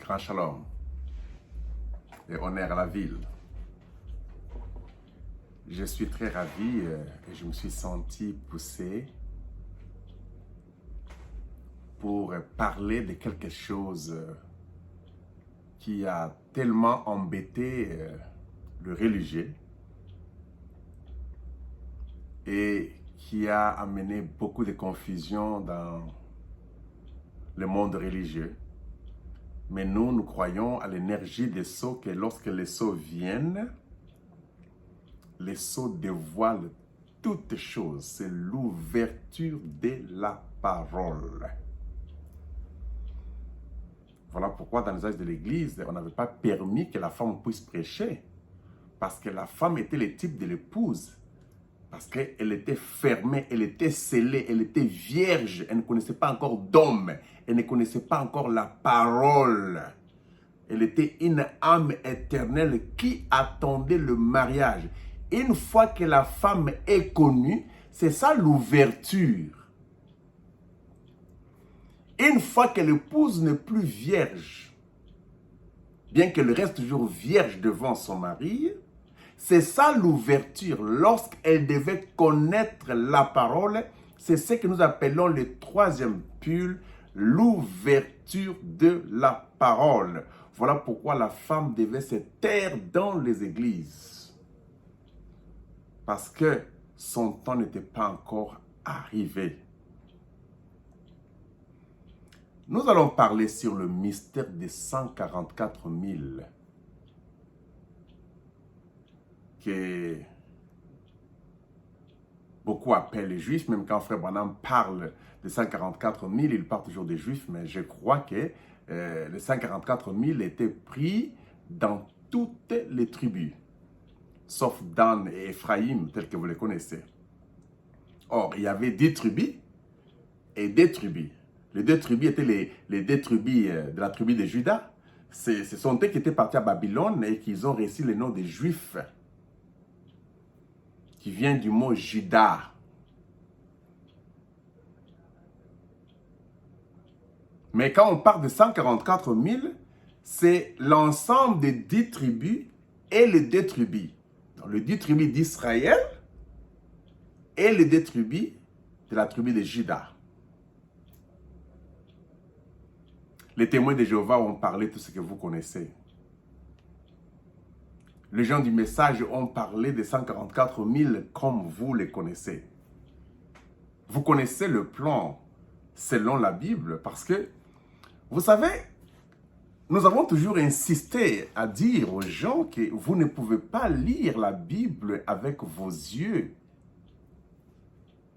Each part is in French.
Grand Shalom et honneur à la ville. Je suis très ravi et je me suis senti poussé pour parler de quelque chose qui a tellement embêté le religieux et qui a amené beaucoup de confusion dans le monde religieux. Mais nous croyons à l'énergie des sceaux, que lorsque les sceaux viennent, les sceaux dévoilent toutes choses. C'est l'ouverture de la parole. Voilà pourquoi dans les âges de l'Église, on n'avait pas permis que la femme puisse prêcher. Parce que la femme était le type de l'épouse. Parce qu'elle était fermée, elle était scellée, elle était vierge. Elle ne connaissait pas encore d'homme. Elle ne connaissait pas encore la parole. Elle était une âme éternelle qui attendait le mariage. Une fois que la femme est connue, c'est ça l'ouverture. Une fois que l'épouse n'est plus vierge, bien qu'elle reste toujours vierge devant son mari, c'est ça l'ouverture. Lorsqu'elle devait connaître la parole, c'est ce que nous appelons le troisième pull, l'ouverture de la parole. Voilà pourquoi la femme devait se taire dans les églises. Parce que son temps n'était pas encore arrivé. Nous allons parler sur le mystère des 144 000 que beaucoup appellent les Juifs. Même quand Frère Branham parle de 144 000, il parle toujours des Juifs, mais je crois que les 144 000 étaient pris dans toutes les tribus, sauf Dan et Ephraïm, tels que vous les connaissez. Or, il y avait 10 tribus et des tribus. Les deux tribus étaient les deux tribus de la tribu de Juda. Ce sont eux qui étaient partis à Babylone et qui ont reçu le nom des Juifs, qui vient du mot Juda. Mais quand on parle de 144 000, c'est l'ensemble des 10 tribus et les deux tribus. Donc, les 10 tribus d'Israël et les deux tribus de la tribu de Juda. Les témoins de Jéhovah ont parlé de tout ce que vous connaissez. Les gens du message ont parlé de 144 000 comme vous les connaissez. Vous connaissez le plan selon la Bible parce que, vous savez, nous avons toujours insisté à dire aux gens que vous ne pouvez pas lire la Bible avec vos yeux.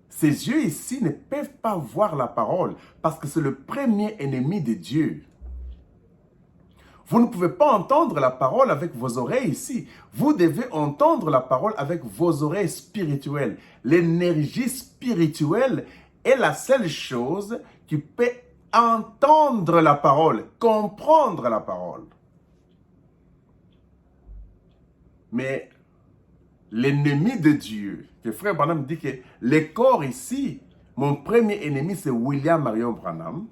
Ces yeux ici ne peuvent pas voir la parole parce que c'est le premier ennemi de Dieu. Vous ne pouvez pas entendre la parole avec vos oreilles ici. Vous devez entendre la parole avec vos oreilles spirituelles. L'énergie spirituelle est la seule chose qui peut entendre la parole, comprendre la parole. Mais l'ennemi de Dieu, que Frère Branham dit que le corps ici, mon premier ennemi c'est William Marion Branham.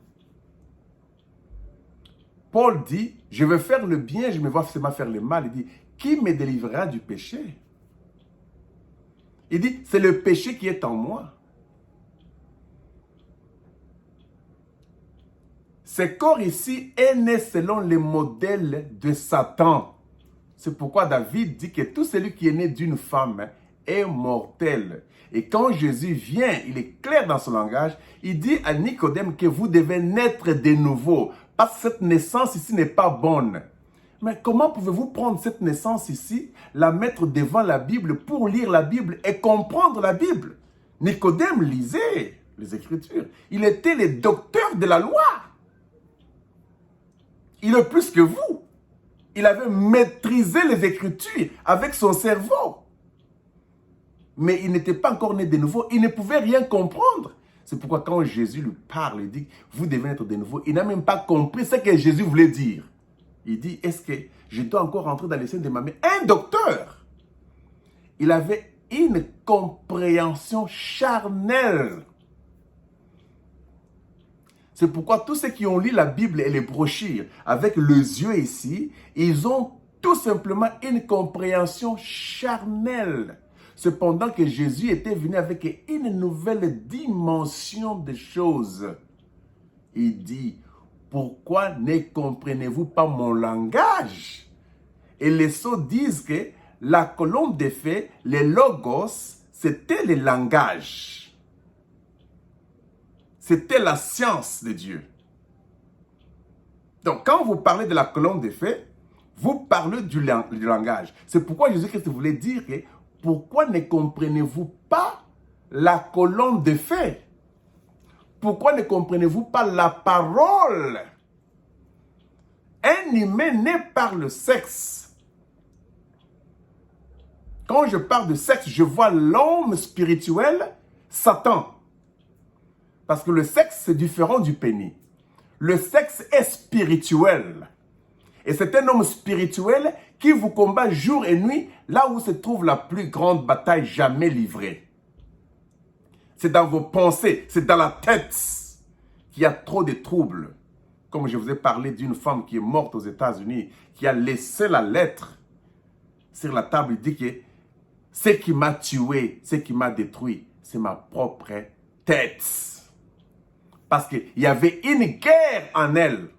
Paul dit, je veux faire le bien, je me vois seulement faire le mal. Il dit, qui me délivrera du péché? Il dit, c'est le péché qui est en moi. Ce corps ici est né selon le modèle de Satan. C'est pourquoi David dit que tout celui qui est né d'une femme est mortel. Et quand Jésus vient, il est clair dans son langage, il dit à Nicodème que vous devez naître de nouveau. Parce que cette naissance ici n'est pas bonne. Mais comment pouvez-vous prendre cette naissance ici, la mettre devant la Bible pour lire la Bible et comprendre la Bible? Nicodème lisait les Écritures. Il était le docteur de la loi. Il est plus que vous. Il avait maîtrisé les Écritures avec son cerveau. Mais il n'était pas encore né de nouveau. Il ne pouvait rien comprendre. C'est pourquoi quand Jésus lui parle, il dit, vous devez être de nouveau. Il n'a même pas compris ce que Jésus voulait dire. Il dit, est-ce que je dois encore entrer dans les seins de ma mère? Un docteur. Il avait une compréhension charnelle. C'est pourquoi tous ceux qui ont lu la Bible et les brochures avec les yeux ici, ils ont tout simplement une compréhension charnelle. Cependant que Jésus était venu avec une nouvelle dimension des choses. Il dit, pourquoi ne comprenez-vous pas mon langage? Et les sots disent que la colombe des faits, les logos, c'était le langage. C'était la science de Dieu. Donc, quand vous parlez de la colombe des faits, vous parlez du langage. C'est pourquoi Jésus-Christ voulait dire que pourquoi ne comprenez-vous pas la colonne de faits? Pourquoi ne comprenez-vous pas la parole? Un humain né par le sexe. Quand je parle de sexe, je vois l'homme spirituel, Satan. Parce que le sexe, c'est différent du pénis. Le sexe est spirituel. Et c'est un homme spirituel qui vous combat jour et nuit, là où se trouve la plus grande bataille jamais livrée. C'est dans vos pensées, c'est dans la tête qu'il y a trop de troubles. Comme je vous ai parlé d'une femme qui est morte aux États-Unis, qui a laissé la lettre sur la table, il dit que ce qui m'a tué, ce qui m'a détruit, c'est ma propre tête. Parce qu'il y avait une guerre en elle.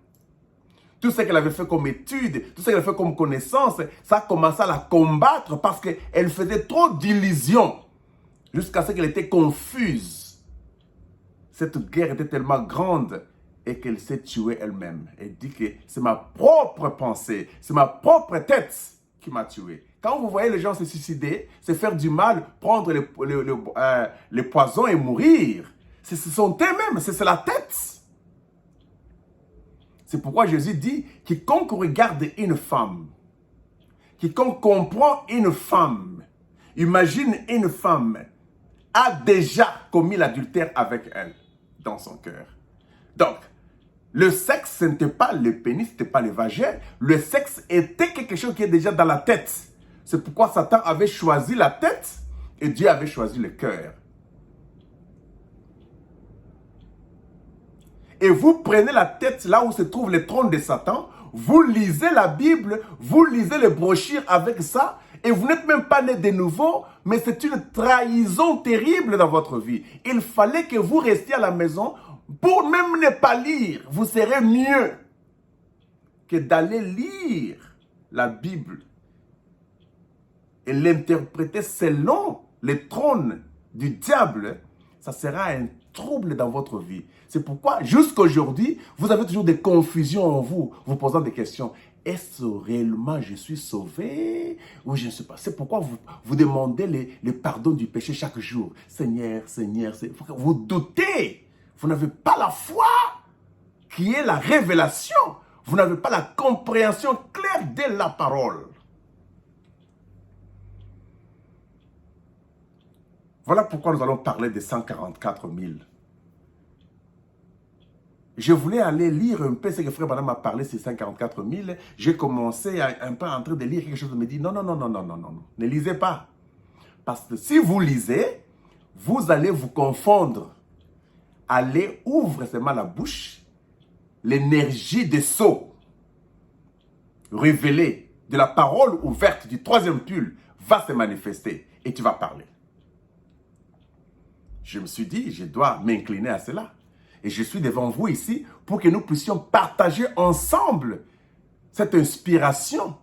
Tout ce qu'elle avait fait comme étude, tout ce qu'elle avait fait comme connaissance, ça a commencé à la combattre parce qu'elle faisait trop d'illusions jusqu'à ce qu'elle était confuse. Cette guerre était tellement grande et qu'elle s'est tuée elle-même. Elle dit que c'est ma propre pensée, c'est ma propre tête qui m'a tué. Quand vous voyez les gens se suicider, se faire du mal, prendre les poisons et mourir, ce sont eux-mêmes, c'est la tête. C'est pourquoi Jésus dit, quiconque regarde une femme, quiconque comprend une femme, imagine une femme, a déjà commis l'adultère avec elle dans son cœur. Donc, le sexe, ce n'était pas le pénis, ce n'était pas le vagin. Le sexe était quelque chose qui est déjà dans la tête. C'est pourquoi Satan avait choisi la tête et Dieu avait choisi le cœur. Et vous prenez la tête là où se trouve le trône de Satan, vous lisez la Bible, vous lisez les brochures avec ça, et vous n'êtes même pas né de nouveau, mais c'est une trahison terrible dans votre vie. Il fallait que vous restiez à la maison pour même ne pas lire. Vous serez mieux que d'aller lire la Bible et l'interpréter selon le trône du diable. Ça sera un trouble dans votre vie. C'est pourquoi, jusqu'à aujourd'hui, vous avez toujours des confusions en vous, vous posant des questions. Est-ce réellement je suis sauvé ou je ne sais pas? C'est pourquoi vous demandez le pardon du péché chaque jour. Seigneur, Seigneur, vous doutez. Vous n'avez pas la foi qui est la révélation. Vous n'avez pas la compréhension claire de la parole. Voilà pourquoi nous allons parler des 144 000. Je voulais aller lire un peu ce que Frère Branham m'a parlé, ces 144 000. J'ai commencé un peu en train de lire quelque chose. Je me dis non, non, non, non, non, non, non. Ne lisez pas. Parce que si vous lisez, vous allez vous confondre. Allez, ouvre seulement la bouche. L'énergie des sceaux révélée de la parole ouverte du troisième pull va se manifester et tu vas parler. Je me suis dit, je dois m'incliner à cela. Et je suis devant vous ici pour que nous puissions partager ensemble cette inspiration.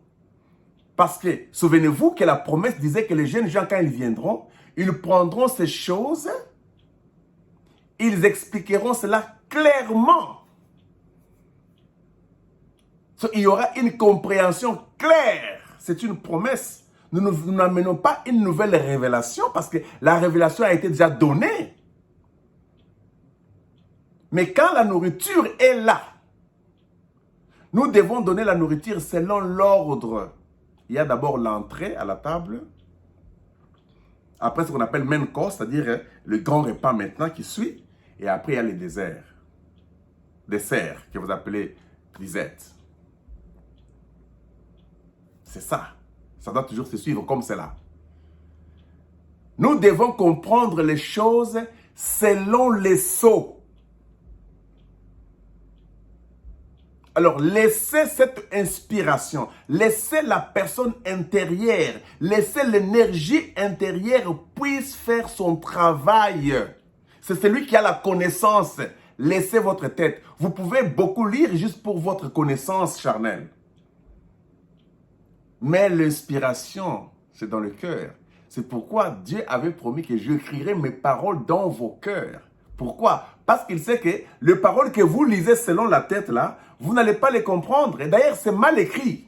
Parce que, souvenez-vous que la promesse disait que les jeunes gens, quand ils viendront, ils prendront ces choses, ils expliqueront cela clairement. Il y aura une compréhension claire. C'est une promesse. Nous n'amenons pas une nouvelle révélation parce que la révélation a été déjà donnée. Mais quand la nourriture est là, nous devons donner la nourriture selon l'ordre. Il y a d'abord l'entrée à la table. Après, ce qu'on appelle main course, c'est-à-dire le grand repas maintenant qui suit. Et après, il y a les desserts. Desserts, que vous appelez grisettes. C'est ça. Ça doit toujours se suivre comme cela. Nous devons comprendre les choses selon les sceaux. Alors, laissez cette inspiration, laissez la personne intérieure, laissez l'énergie intérieure puisse faire son travail. C'est celui qui a la connaissance. Laissez votre tête. Vous pouvez beaucoup lire juste pour votre connaissance charnelle. Mais l'inspiration, c'est dans le cœur. C'est pourquoi Dieu avait promis que j'écrirai mes paroles dans vos cœurs. Pourquoi? Parce qu'il sait que les paroles que vous lisez selon la tête là, vous n'allez pas les comprendre. Et d'ailleurs, c'est mal écrit.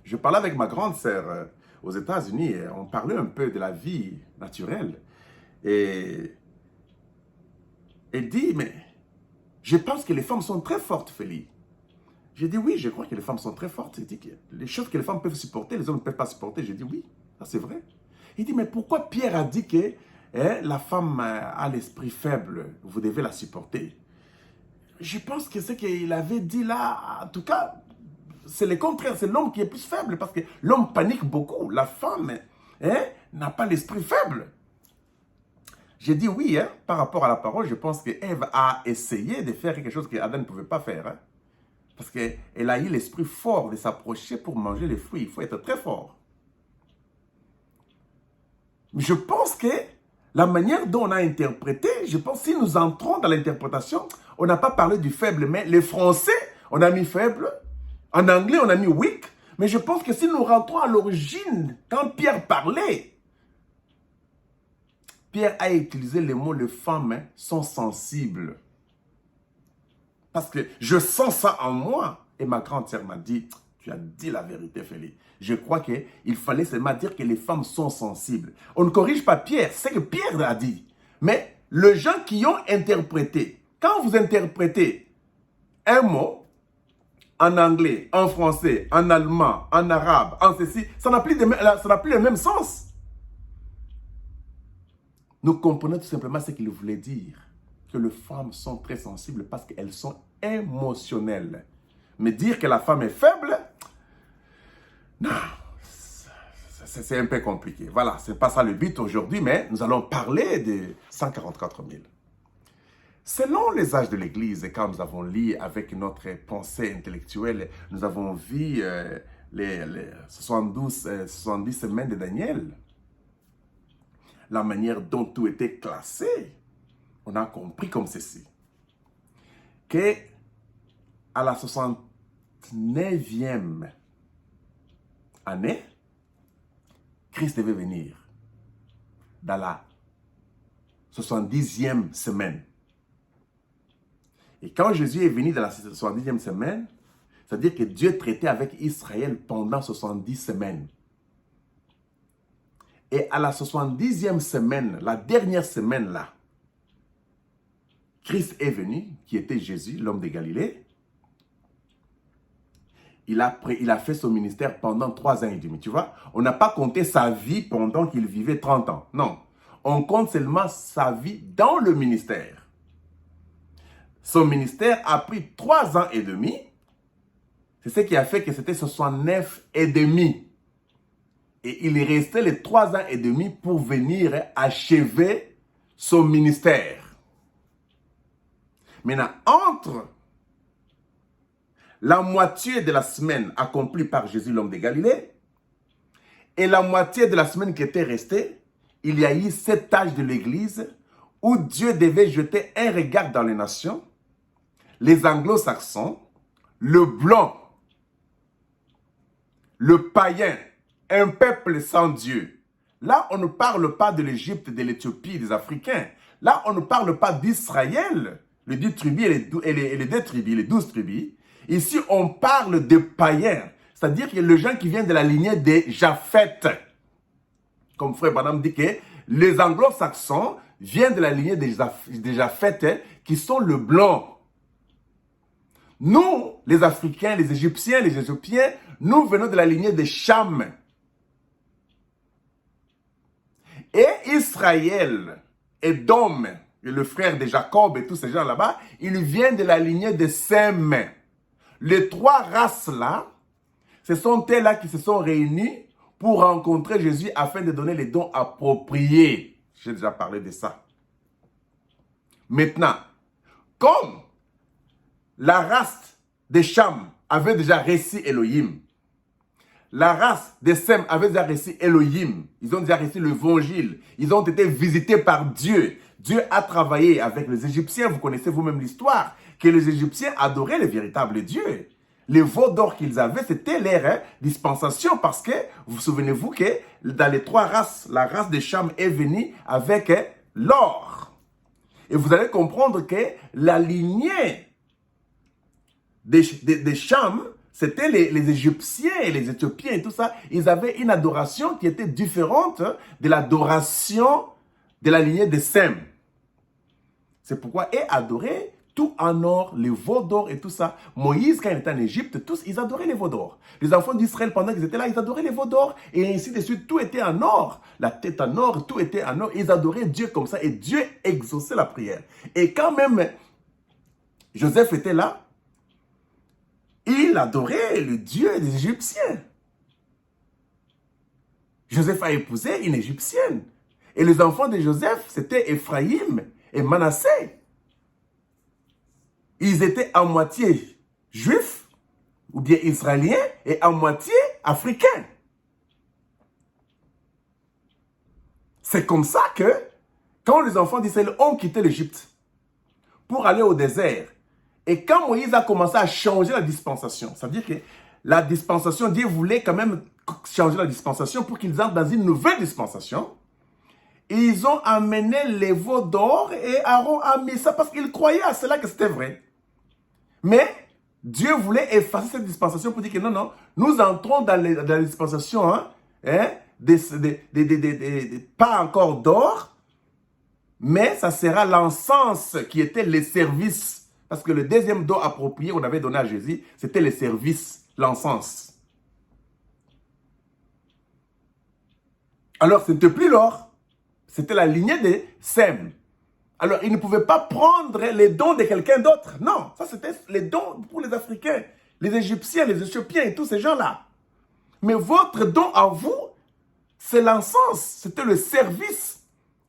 Je parlais avec ma grande sœur aux États-Unis et on parlait un peu de la vie naturelle. Et elle dit, mais je pense que les femmes sont très fortes, Félix. J'ai dit, oui, je crois que les femmes sont très fortes. Il dit que les choses que les femmes peuvent supporter, les hommes ne peuvent pas supporter. J'ai dit, oui, c'est vrai. Il dit, mais pourquoi Pierre a dit que la femme a l'esprit faible, vous devez la supporter? Je pense que ce qu'il avait dit là, en tout cas, c'est le contraire. C'est l'homme qui est plus faible parce que l'homme panique beaucoup. La femme n'a pas l'esprit faible. J'ai dit oui, par rapport à la parole, je pense que Ève a essayé de faire quelque chose qu'Adam ne pouvait pas faire. Parce qu'elle a eu l'esprit fort de s'approcher pour manger les fruits. Il faut être très fort. Je pense que la manière dont on a interprété, je pense que si nous entrons dans l'interprétation, on n'a pas parlé du faible, mais les Français, on a mis faible. En anglais, on a mis weak. Mais je pense que si nous rentrons à l'origine, quand Pierre parlait, Pierre a utilisé le mot « les femmes sont sensibles ». Parce que je sens ça en moi. Et ma grande sœur m'a dit, tu as dit la vérité, Félix. Je crois qu'il fallait seulement dire que les femmes sont sensibles. On ne corrige pas Pierre, c'est ce que Pierre a dit. Mais les gens qui ont interprété, quand vous interprétez un mot en anglais, en français, en allemand, en arabe, en ceci, ça n'a plus le même sens. Nous comprenons tout simplement ce qu'il voulait dire. Que les femmes sont très sensibles parce qu'elles sont émotionnelles. Mais dire que la femme est faible, non, c'est un peu compliqué. Voilà, ce n'est pas ça le but aujourd'hui, mais nous allons parler de 144 000. Selon les âges de l'Église, quand nous avons lu avec notre pensée intellectuelle, nous avons vu les 70 semaines de Daniel, la manière dont tout était classé, on a compris comme ceci, que à la 69e année, Christ devait venir dans la 70e semaine. Et quand Jésus est venu dans la 70e semaine, c'est-à-dire que Dieu traitait avec Israël pendant 70 semaines. Et à la 70e semaine, la dernière semaine là, Christ est venu, qui était Jésus, l'homme de Galilée. Il a fait son ministère pendant 3 ans et demi. Tu vois, on n'a pas compté sa vie pendant qu'il vivait 30 ans. Non, on compte seulement sa vie dans le ministère. Son ministère a pris 3 ans et demi. C'est ce qui a fait que c'était 69 et demi. Et il est resté les 3 ans et demi pour venir achever son ministère. Maintenant, entre la moitié de la semaine accomplie par Jésus, l'homme de Galilée, et la moitié de la semaine qui était restée, il y a eu 7 âges de l'Église où Dieu devait jeter un regard dans les nations, les anglo-saxons, le blanc, le païen, un peuple sans Dieu. Là, on ne parle pas de l'Égypte, de l'Éthiopie, des Africains. Là, on ne parle pas d'Israël, les 10 tribus et les 2 tribus, les 12 tribus. Ici, on parle de païens, c'est-à-dire que les gens qui viennent de la lignée des Japheth. Comme Frère Branham dit que les anglo-saxons viennent de la lignée des Japheth qui sont le blanc. Nous, les Africains, les Égyptiens, les Éthiopiens, nous venons de la lignée des Cham. Et Israël, Édom, et le frère de Jacob et tous ces gens là-bas, ils viennent de la lignée de Sem. Les 3 races-là, ce sont elles-là qui se sont réunies pour rencontrer Jésus afin de donner les dons appropriés. J'ai déjà parlé de ça. Maintenant, comme la race de Cham avait déjà reçu Elohim. La race de Sem avait déjà reçu Elohim. Ils ont déjà reçu l'évangile. Ils ont été visités par Dieu. Dieu a travaillé avec les Égyptiens. Vous connaissez vous-même l'histoire. Que les Égyptiens adoraient le véritable Dieu. Les veaux d'or qu'ils avaient, c'était leur dispensation. Parce que, vous souvenez-vous que dans les trois races, la race de Cham est venue avec l'or. Et vous allez comprendre que la lignée de Cham, c'était les Égyptiens et les Éthiopiens et tout ça. Ils avaient une adoration qui était différente de l'adoration de la lignée de Sem. C'est pourquoi ils adoraient tout en or, les veaux d'or et tout ça. Moïse, quand il était en Égypte, tous, ils adoraient les veaux d'or. Les enfants d'Israël, pendant qu'ils étaient là, ils adoraient les veaux d'or. Et ainsi de suite, tout était en or. La tête en or, tout était en or. Ils adoraient Dieu comme ça. Et Dieu exauçait la prière. Et quand même, Joseph était là, il adorait le Dieu des Égyptiens. Joseph a épousé une Égyptienne. Et les enfants de Joseph, c'était Ephraïm et Manassé. Ils étaient à moitié juifs, ou bien israéliens, et à moitié africains. C'est comme ça que, quand les enfants d'Israël ont quitté l'Égypte pour aller au désert, et quand Moïse a commencé à changer la dispensation, ça veut dire que la dispensation, Dieu voulait quand même changer la dispensation pour qu'ils entrent dans une nouvelle dispensation. Ils ont amené les veaux d'or et Aaron a mis ça parce qu'il croyait à cela que c'était vrai. Mais Dieu voulait effacer cette dispensation pour dire que non, non, nous entrons dans la dispensation pas encore d'or, mais ça sera l'encens qui était les services. Parce que le deuxième don approprié qu'on avait donné à Jésus, c'était les services, l'encens. Alors, ce n'était plus l'or, c'était la lignée de Sem. Alors, ils ne pouvaient pas prendre les dons de quelqu'un d'autre. Non, ça c'était les dons pour les Africains, les Égyptiens, les Éthiopiens et tous ces gens-là. Mais votre don à vous, c'est l'encens, c'était le service.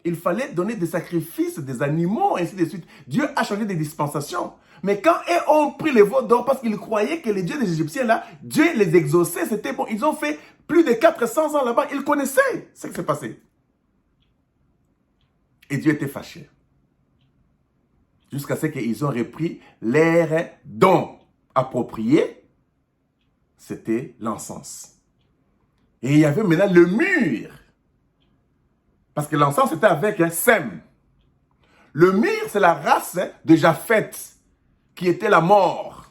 Il fallait donner des sacrifices, des animaux, ainsi de suite. Dieu a changé des dispensations. Mais quand ils ont pris les veaux d'or parce qu'ils croyaient que les dieux des Égyptiens, là, Dieu les exauçait, c'était bon. Ils ont fait plus de 400 ans là-bas. Ils connaissaient ce qui s'est passé. Et Dieu était fâché. Jusqu'à ce qu'ils ont repris leurs dons appropriés. C'était l'encens. Et il y avait maintenant le mur. Parce que l'encens était avec Sem. Le mur, c'est la race de Japheth, qui était la mort.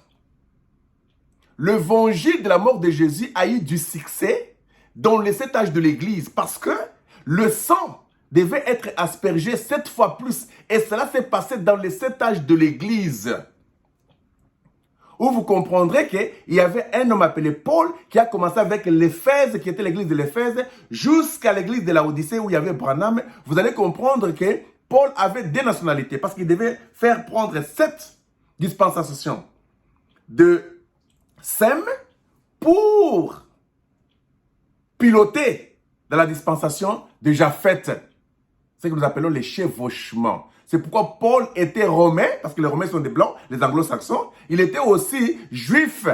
L'évangile de la mort de Jésus a eu du succès dans les 7 âges de l'Église, parce que le sang devait être aspergé 7 fois plus. Et cela s'est passé dans les 7 âges de l'Église. Où vous comprendrez qu'il y avait un homme appelé Paul qui a commencé avec l'Éphèse, qui était l'église de l'Éphèse, jusqu'à l'église de la Odyssée où il y avait Branham. Vous allez comprendre que Paul avait 2 nationalités parce qu'il devait faire prendre 7 dispensations de Sem pour piloter dans la dispensation de Japheth. C'est ce que nous appelons les chevauchements. C'est pourquoi Paul était romain, parce que les Romains sont des Blancs, les Anglo-Saxons. Il était aussi juif.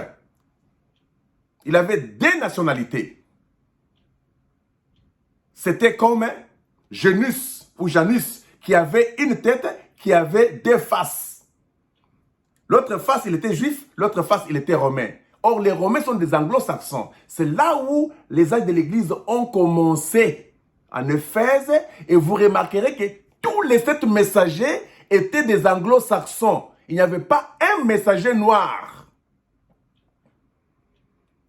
Il avait 2 nationalités. C'était comme Janus ou Janus, qui avait une tête, qui avait 2 faces. L'autre face, il était juif, l'autre face, il était romain. Or, les Romains sont des Anglo-Saxons. C'est là où les âges de l'Église ont commencé, en Éphèse, et vous remarquerez que tous les 7 messagers étaient des Anglo-Saxons. Il n'y avait pas un messager noir.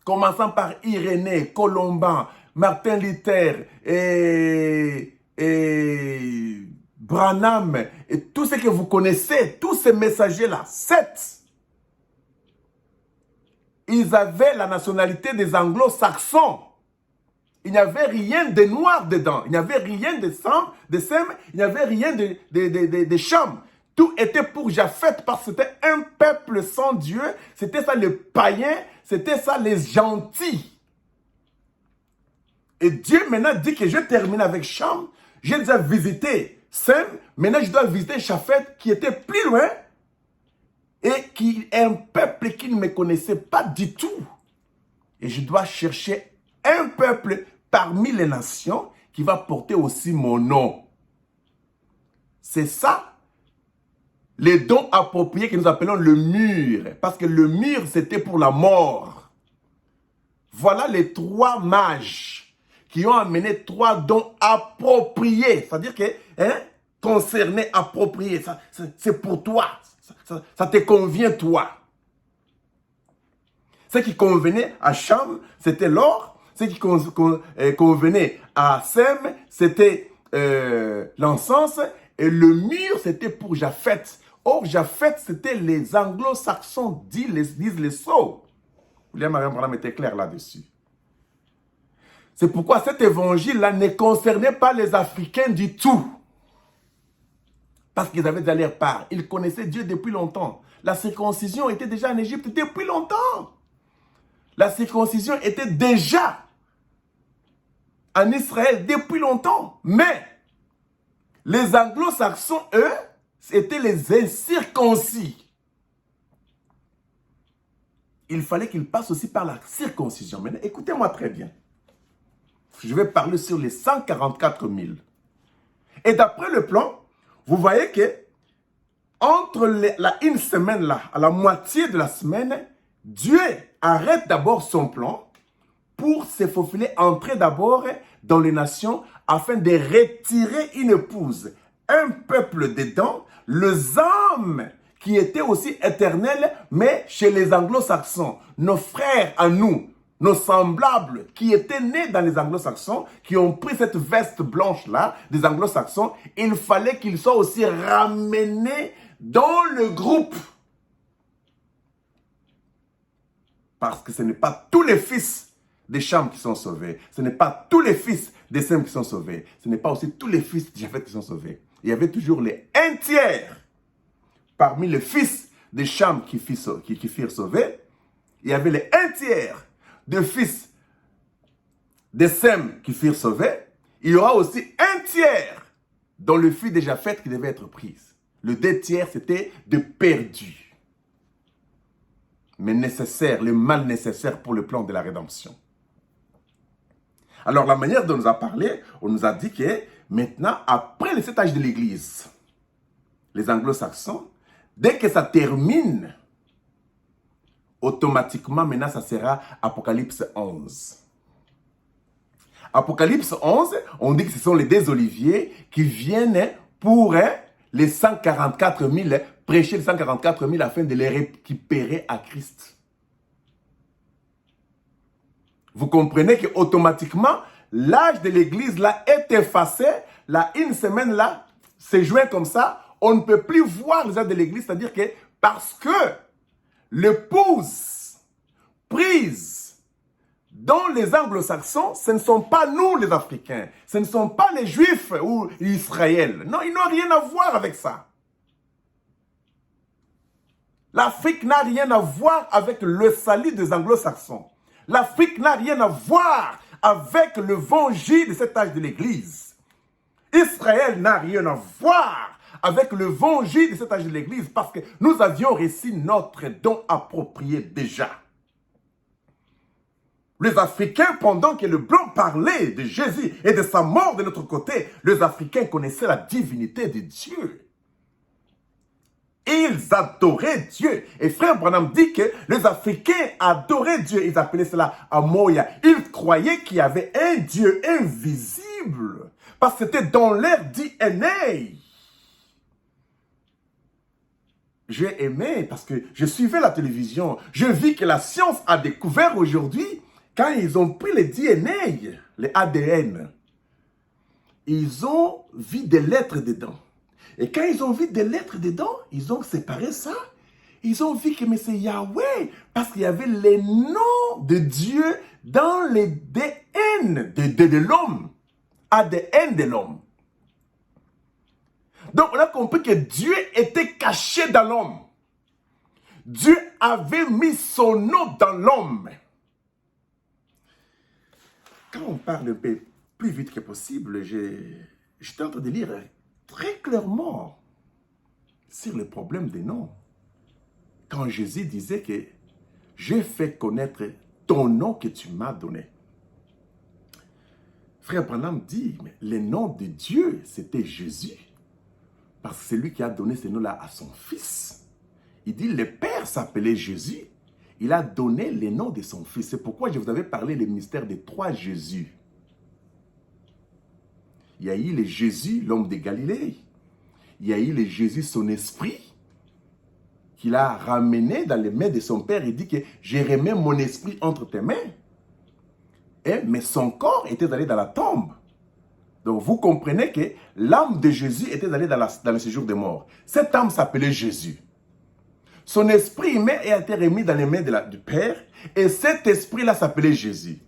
Commençant par Irénée, Colomban, Martin Luther et Branham, et tous ceux que vous connaissez, tous ces messagers-là, 7, ils avaient la nationalité des Anglo-Saxons. Il n'y avait rien de noir dedans. Il n'y avait rien de Sem, il n'y avait rien de Cham. Tout était pour Japheth parce que c'était un peuple sans Dieu. C'était ça les païens, c'était ça les gentils. Et Dieu maintenant dit que je termine avec Cham. J'ai déjà visité Sem, maintenant je dois visiter Japheth qui était plus loin. Et et qui est un peuple qui ne me connaissait pas du tout. Et je dois chercher un peuple parmi les nations qui va porter aussi mon nom. C'est ça, les dons appropriés que nous appelons le mur. Parce que le mur, c'était pour la mort. Voilà les 3 mages qui ont amené 3 dons appropriés. C'est-à-dire que, concernés, appropriés, c'est pour toi. Ça te convient, toi. Ce qui convenait à Cham, c'était l'or. Ce qui convenait à Sem, c'était l'encens. Et le mur, c'était pour Japheth. Or, Japheth, c'était les anglo-saxons, disent les sots. William Marion Branham était clair là-dessus. C'est pourquoi cet évangile-là ne concernait pas les Africains du tout. Parce qu'ils avaient déjà leur part. Ils connaissaient Dieu depuis longtemps. La circoncision était déjà en Égypte depuis longtemps. La circoncision était déjà en Israël depuis longtemps. Mais les anglo-saxons, eux, étaient les incirconcis. Il fallait qu'ils passent aussi par la circoncision. Maintenant, écoutez-moi très bien. Je vais parler sur les 144 000. Et d'après le plan, vous voyez que entre une semaine là, à la moitié de la semaine, Dieu arrête d'abord son plan pour se faufiler, entrer d'abord dans les nations afin de retirer une épouse, un peuple dedans, les âmes qui étaient aussi éternelles, mais chez les anglo-saxons, nos frères à nous, nos semblables qui étaient nés dans les anglo-saxons, qui ont pris cette veste blanche-là des anglo-saxons, il fallait qu'ils soient aussi ramenés dans le groupe. Parce que ce n'est pas tous les fils des Cham qui sont sauvés. Ce n'est pas tous les fils des Sem qui sont sauvés. Ce n'est pas aussi tous les fils de Japheth qui sont sauvés. Il y avait toujours les 1/3 parmi les fils des Cham qui furent sauvés. Il y avait les 1/3 de fils de Sem qui furent sauvés. Il y aura aussi 1/3 dans le fils de Japheth qui devait être pris. Le 2/3, c'était de perdus. Mais nécessaire, le mal nécessaire pour le plan de la rédemption. Alors, la manière dont on nous a parlé, on nous a dit que maintenant, après le 7 âges de l'Église, les anglo-saxons, dès que ça termine, automatiquement, maintenant, ça sera Apocalypse 11. Apocalypse 11, on dit que ce sont les 2 oliviers qui viennent pour les 144 000, prêcher les 144 000 afin de les récupérer à Christ. Vous comprenez qu'automatiquement, l'âge de l'Église là est effacé. Là, une semaine là, c'est joint comme ça. On ne peut plus voir les âges de l'Église. C'est-à-dire que parce que l'épouse prise dans les anglo-saxons, ce ne sont pas nous les Africains. Ce ne sont pas les Juifs ou Israël. Non, ils n'ont rien à voir avec ça. L'Afrique n'a rien à voir avec le salut des anglo-saxons. L'Afrique n'a rien à voir avec l'évangile de cet âge de l'Église. Israël n'a rien à voir avec l'évangile de cet âge de l'Église parce que nous avions reçu notre don approprié déjà. Les Africains, pendant que le blanc parlait de Jésus et de sa mort de notre côté, les Africains connaissaient la divinité de Dieu. Ils adoraient Dieu. Et frère Branham dit que les Africains adoraient Dieu. Ils appelaient cela Amoya. Ils croyaient qu'il y avait un Dieu invisible. Parce que c'était dans leur DNA. J'ai aimé parce que je suivais la télévision. Je vis que la science a découvert aujourd'hui, quand ils ont pris le DNA, les ADN, ils ont vu des lettres dedans. Et quand ils ont vu des lettres dedans, ils ont séparé ça. Ils ont vu que c'est Yahweh. Parce qu'il y avait les noms de Dieu dans l'ADN de l'homme. ADN de l'homme. Donc on a compris que Dieu était caché dans l'homme. Dieu avait mis son nom dans l'homme. Quand on parle un peu plus vite que possible, j'étais en train de lire très clairement sur le problème des noms. quand Jésus disait que j'ai fait connaître ton nom que tu m'as donné. Frère Branham dit, mais le nom de Dieu, c'était Jésus. Parce que c'est lui qui a donné ce nom-là à son fils. Il dit, le Père s'appelait Jésus. Il a donné le nom de son fils. C'est pourquoi je vous avais parlé le mystère des trois Jésus. Il y a eu le Jésus, l'homme de Galilée. Il y a eu le Jésus, son esprit, qu'il a ramené dans les mains de son Père. Il dit que j'ai remis mon esprit entre tes mains. Mais son corps était allé dans la tombe. Donc vous comprenez que l'âme de Jésus était allée dans le séjour des morts. Cette âme s'appelait Jésus. Son esprit humain a été remis dans les mains du Père. Et cet esprit-là s'appelait Jésus.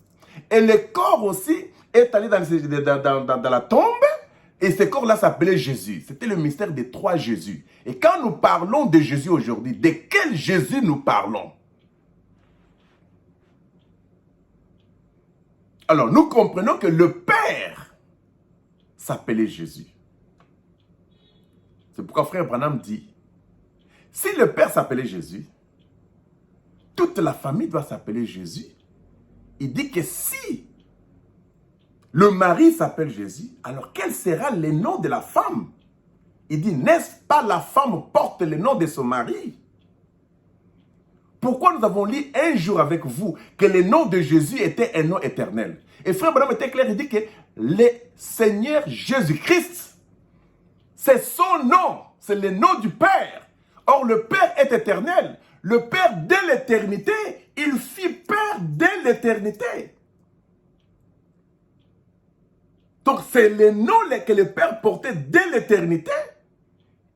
Et le corps aussi est allé dans la tombe. Et ce corps-là s'appelait Jésus. C'était le mystère des trois Jésus. Et quand nous parlons de Jésus aujourd'hui, de quel Jésus nous parlons? Alors, nous comprenons que le Père s'appelait Jésus. C'est pourquoi frère Branham dit, si le Père s'appelait Jésus, toute la famille doit s'appeler Jésus. Il dit que si le mari s'appelle Jésus, alors quel sera le nom de la femme? Il dit, n'est-ce pas la femme porte le nom de son mari? Pourquoi nous avons lu un jour avec vous que le nom de Jésus était un nom éternel? Et frère Branham était clair, il dit que le Seigneur Jésus-Christ, c'est son nom, c'est le nom du Père. Or, le Père est éternel. Le Père dès l'éternité, il fit Père dès l'éternité. Donc, c'est le nom que le Père portait dès l'éternité.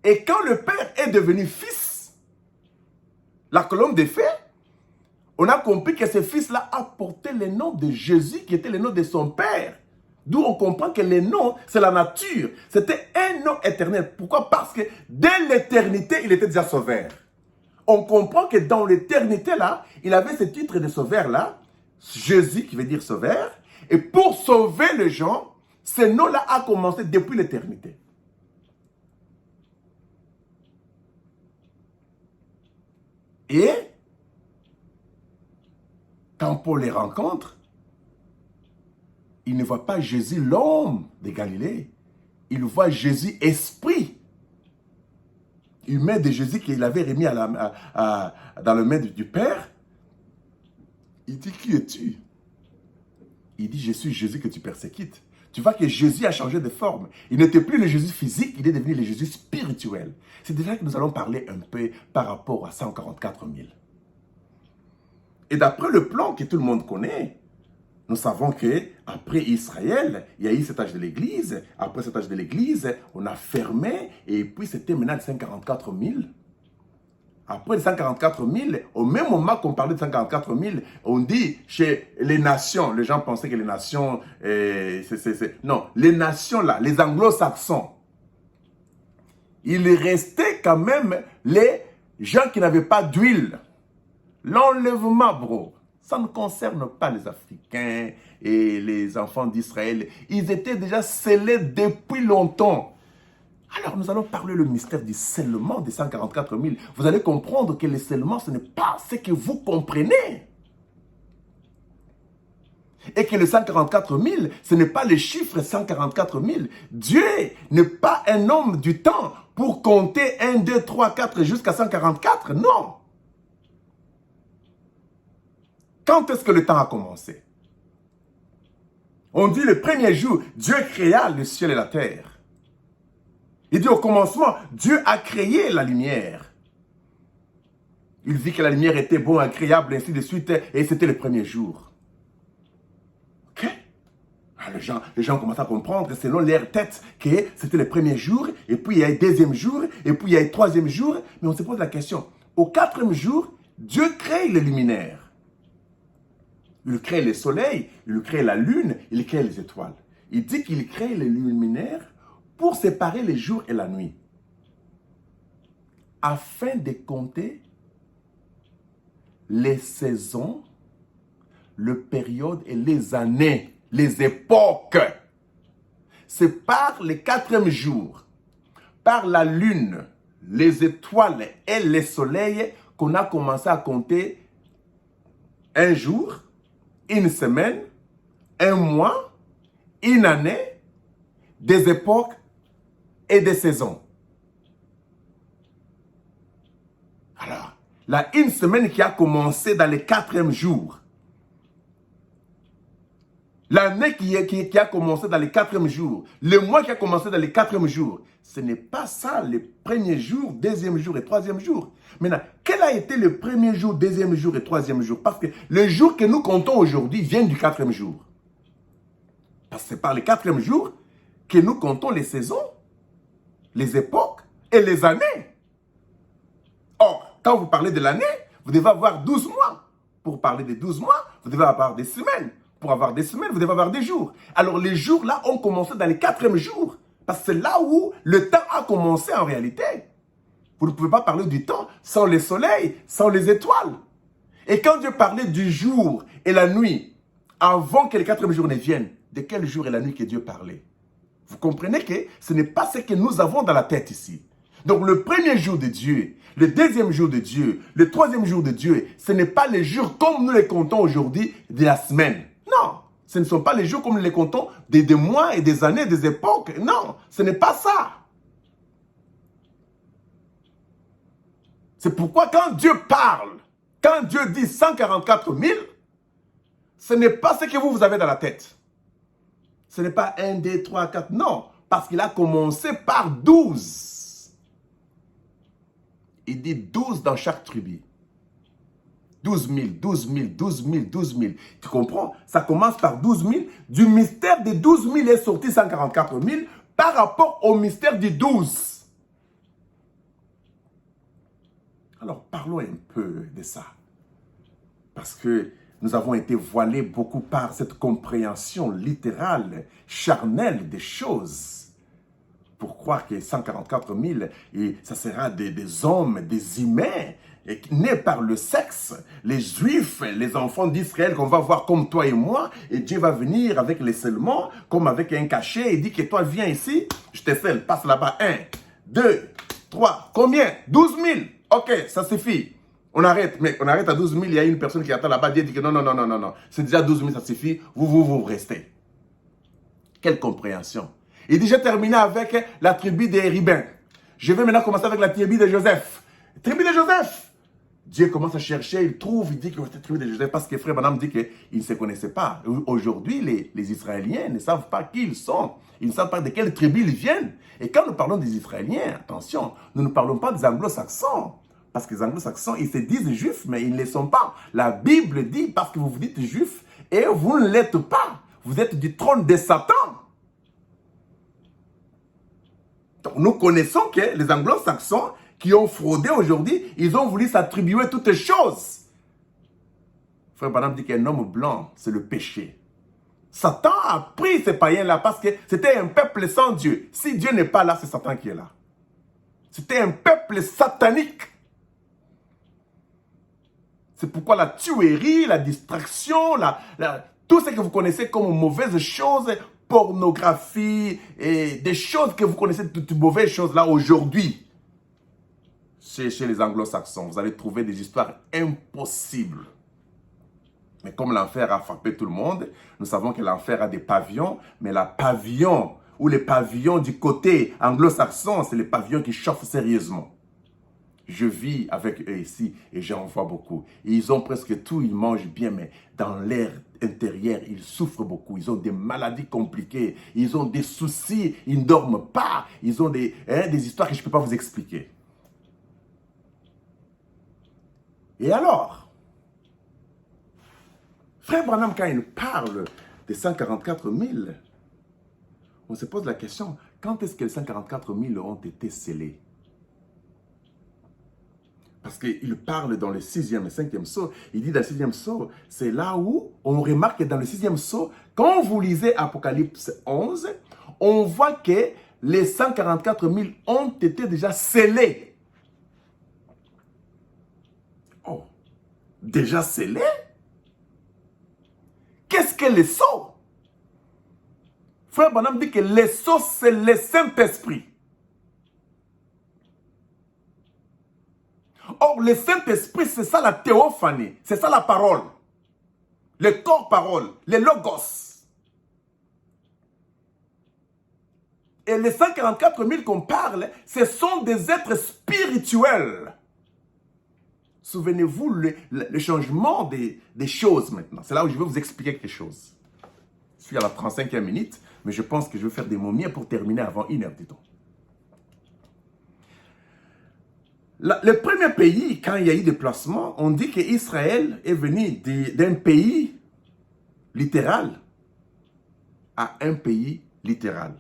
Et quand le Père est devenu Fils, la colonne des faits, on a compris que ce Fils-là a porté le nom de Jésus, qui était le nom de son Père. D'où on comprend que le nom, c'est la nature. C'était un nom éternel. Pourquoi? Parce que dès l'éternité, il était déjà sauveur. On comprend que dans l'éternité, là, il avait ce titre de sauveur-là, Jésus, qui veut dire sauveur. Et pour sauver les gens, ce nom-là a commencé depuis l'éternité. Et quand Paul les rencontre, il ne voit pas Jésus, l'homme de Galilée. Il voit Jésus, esprit humain de Jésus qu'il avait remis dans le main du Père. Il dit, qui es-tu? Il dit, je suis Jésus que tu persécutes. Tu vois que Jésus a changé de forme. Il n'était plus le Jésus physique, il est devenu le Jésus spirituel. C'est de là que nous allons parler un peu par rapport à 144 000. Et d'après le plan que tout le monde connaît, nous savons qu'après Israël, il y a eu cet âge de l'Église. Après cet âge de l'Église, on a fermé. Et puis c'était maintenant de 144 000. Après les 144 000, au même moment qu'on parlait de 144 000, on dit chez les nations, les gens pensaient que les nations, non, les nations là, les anglo-saxons, il restait quand même les gens qui n'avaient pas d'huile. L'enlèvement, bro, ça ne concerne pas les Africains et les enfants d'Israël. Ils étaient déjà scellés depuis longtemps. Alors, nous allons parler le mystère du scellement des 144 000. Vous allez comprendre que le scellement, ce n'est pas ce que vous comprenez. Et que le 144 000, ce n'est pas le chiffre 144 000. Dieu n'est pas un homme du temps pour compter 1, 2, 3, 4 jusqu'à 144. Non. Quand est-ce que le temps a commencé? On dit le premier jour, Dieu créa le ciel et la terre. Il dit au commencement, Dieu a créé la lumière. Il vit que la lumière était bonne, agréable, ainsi de suite, et c'était le premier jour. Ok? Alors les gens commencent à comprendre, selon leur tête, que c'était le premier jour, et puis il y a le deuxième jour, et puis il y a le troisième jour. Mais on se pose la question, au quatrième jour, Dieu crée les luminaires. Il crée le soleil, il crée la lune, il crée les étoiles. Il dit qu'il crée les luminaires pour séparer les jours et la nuit, afin de compter les saisons, les périodes et les années, les époques. C'est par le quatrième jour, par la lune, les étoiles et le soleil qu'on a commencé à compter un jour, une semaine, un mois, une année, des époques et des saisons. Alors, la une semaine qui a commencé dans le 4e jour, l'année qui a commencé dans le 4e jour, le mois qui a commencé dans le 4e jour, ce n'est pas ça le premier jour, deuxième jour et troisième jour. Maintenant, quel a été le premier jour, deuxième jour et troisième jour? Parce que le jour que nous comptons aujourd'hui vient du 4e jour. Parce que c'est par le 4e jour que nous comptons les saisons, les époques et les années. Or, quand vous parlez de l'année, vous devez avoir 12 mois. Pour parler de 12 mois, vous devez avoir des semaines. Pour avoir des semaines, vous devez avoir des jours. Alors, les jours là ont commencé dans le 4e jour. Parce que c'est là où le temps a commencé en réalité. Vous ne pouvez pas parler du temps sans le soleil, sans les étoiles. Et quand Dieu parlait du jour et la nuit, avant que le 4e jour ne vienne, de quel jour et la nuit que Dieu parlait? Vous comprenez que ce n'est pas ce que nous avons dans la tête ici. Donc le premier jour de Dieu, le deuxième jour de Dieu, le troisième jour de Dieu, ce n'est pas les jours comme nous les comptons aujourd'hui de la semaine. Non, ce ne sont pas les jours comme nous les comptons des mois et des années, des époques. Non, ce n'est pas ça. C'est pourquoi quand Dieu parle, quand Dieu dit 144 000, ce n'est pas ce que vous avez dans la tête. Ce n'est pas 1, 2, 3, 4, non. Parce qu'il a commencé par 12. Il dit 12 dans chaque tribu. 12 000, 12 000, 12 000, 12 000. Tu comprends? Ça commence par 12 000. Du mystère des 12 000 est sorti 144 000 par rapport au mystère du 12. Alors, parlons un peu de ça. Parce que nous avons été voilés beaucoup par cette compréhension littérale, charnelle des choses. Pour croire que 144 000, et ça sera des hommes, des humains, nés par le sexe, les juifs, les enfants d'Israël qu'on va voir comme toi et moi, et Dieu va venir avec les scellements, comme avec un cachet, et dit que toi viens ici, je te scelle, passe là-bas, 1, 2, 3, combien? 12 000, ok, ça suffit. On arrête, mec, on arrête à 12 000, il y a une personne qui attend là-bas, Dieu dit que non, non, non, non, non, non, c'est déjà 12 000, ça suffit, vous restez. Quelle compréhension. Il dit, j'ai terminé avec la tribu des Rubens. Je vais maintenant commencer avec la tribu de Joseph. Tribu de Joseph. Dieu commence à chercher, il trouve, il dit que c'est la tribu de Joseph parce que frère Branham dit qu'ils ne se connaissaient pas. Aujourd'hui, les Israéliens ne savent pas qui ils sont. Ils ne savent pas de quelle tribu ils viennent. Et quand nous parlons des Israéliens, attention, nous ne parlons pas des anglo-saxons. Parce que les anglo-saxons, ils se disent juifs, mais ils ne le sont pas. La Bible dit, parce que vous vous dites juifs, et vous ne l'êtes pas. Vous êtes du trône de Satan. Donc, nous connaissons que les anglo-saxons qui ont fraudé aujourd'hui, ils ont voulu s'attribuer toutes choses. Frère Branham dit qu'un homme blanc, c'est le péché. Satan a pris ces païens-là parce que c'était un peuple sans Dieu. Si Dieu n'est pas là, c'est Satan qui est là. C'était un peuple satanique. C'est pourquoi la tuerie, la distraction, tout ce que vous connaissez comme mauvaises choses, pornographie, et des choses que vous connaissez, toutes mauvaises choses là aujourd'hui, chez les anglo-saxons, vous allez trouver des histoires impossibles. Mais comme l'enfer a frappé tout le monde, nous savons que l'enfer a des pavillons, mais la pavillon, ou les pavillons du côté anglo-saxon, c'est les pavillons qui chauffent sérieusement. Je vis avec eux ici et j'en vois beaucoup. Et ils ont presque tout, ils mangent bien, mais dans l'air intérieur, ils souffrent beaucoup. Ils ont des maladies compliquées, ils ont des soucis, ils ne dorment pas. Ils ont des histoires que je ne peux pas vous expliquer. Et alors, frère Branham, quand il parle des 144 000, on se pose la question, quand est-ce que les 144 000 ont été scellés? Parce qu'il parle dans le 6e et 5e sceau, il dit dans le 6e sceau, c'est là où on remarque que dans le 6e sceau, quand vous lisez Apocalypse 11, on voit que les 144 000 ont été déjà scellés. Oh, déjà scellés? Qu'est-ce que les sceaux? Frère Branham dit que les sceaux, c'est le Saint-Esprit. Or, Or, le Saint-Esprit, c'est ça la théophanie. C'est ça la parole. Le corps-parole, le logos. Et les 144 000 qu'on parle, ce sont des êtres spirituels. Souvenez-vous le changement des choses maintenant. C'est là où je vais vous expliquer quelque chose. Je suis à la 35e minute, mais je pense que je vais faire des momies pour terminer avant 1h du temps. Le premier pays, quand il y a eu des placements, on dit qu'Israël est venu d'un pays littéral à un pays littéral.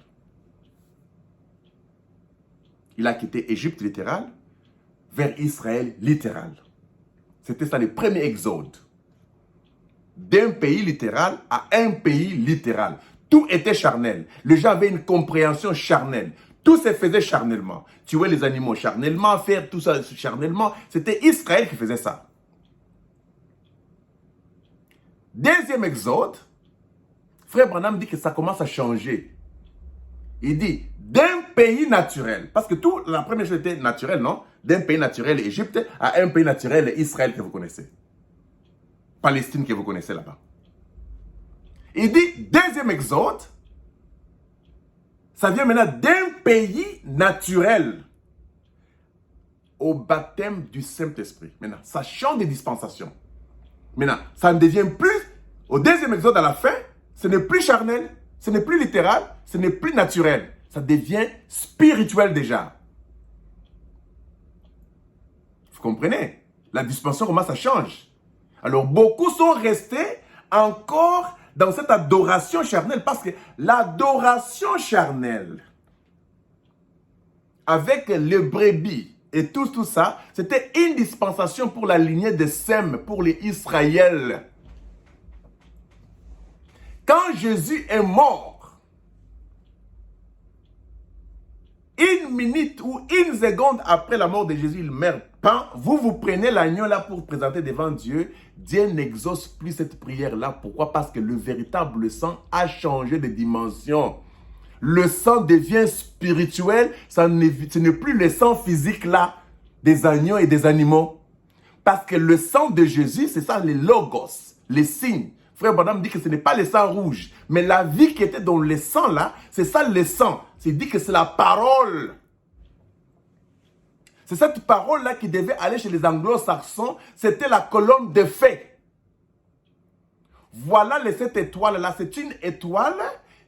Il a quitté Égypte littéral vers Israël littéral. C'était ça le premier exode. D'un pays littéral à un pays littéral. Tout était charnel. Les gens avaient une compréhension charnelle. Tout se faisait charnellement. Tuer les animaux charnellement, faire tout ça charnellement. C'était Israël qui faisait ça. Deuxième exode, Frère Branham dit que ça commence à changer. Il dit, d'un pays naturel, parce que tout, la première chose était naturelle, non? D'un pays naturel, Égypte, à un pays naturel, Israël que vous connaissez. Palestine que vous connaissez là-bas. Il dit, deuxième exode, ça vient maintenant d'un pays naturel au baptême du Saint-Esprit. Maintenant, ça change de dispensation. Maintenant, ça ne devient plus, au deuxième exode à la fin, ce n'est plus charnel, ce n'est plus littéral, ce n'est plus naturel. Ça devient spirituel déjà. Vous comprenez? La dispensation, comment ça change? Alors, beaucoup sont restés encore dans cette adoration charnelle, parce que l'adoration charnelle, avec les brebis et tout ça, c'était une dispensation pour la lignée de Sem, pour les Israël. Quand Jésus est mort, une minute ou une seconde après la mort de Jésus, il meurt. Vous prenez l'agneau là pour présenter devant Dieu. Dieu n'exauce plus cette prière-là. Pourquoi? Parce que le véritable sang a changé de dimension. Le sang devient spirituel. Ce n'est plus le sang physique là des agneaux et des animaux. Parce que le sang de Jésus, c'est ça les logos, les signes. Frère Branham dit que ce n'est pas le sang rouge, mais la vie qui était dans le sang là, c'est ça le sang. C'est dit que c'est la parole. C'est cette parole-là qui devait aller chez les anglo-saxons. C'était la colonne de feu. Voilà les 7 étoiles-là. C'est une étoile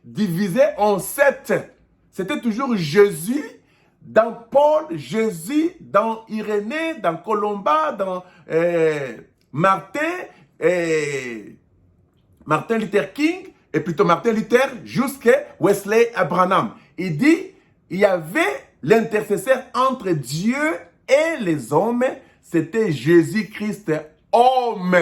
divisée en 7. C'était toujours Jésus dans Paul, Jésus dans Irénée, dans Colomba, dans Martin Luther King, et plutôt Martin Luther, jusqu'à Wesley Branham. Il dit, il y avait l'intercesseur entre Dieu et les hommes, c'était Jésus-Christ, homme.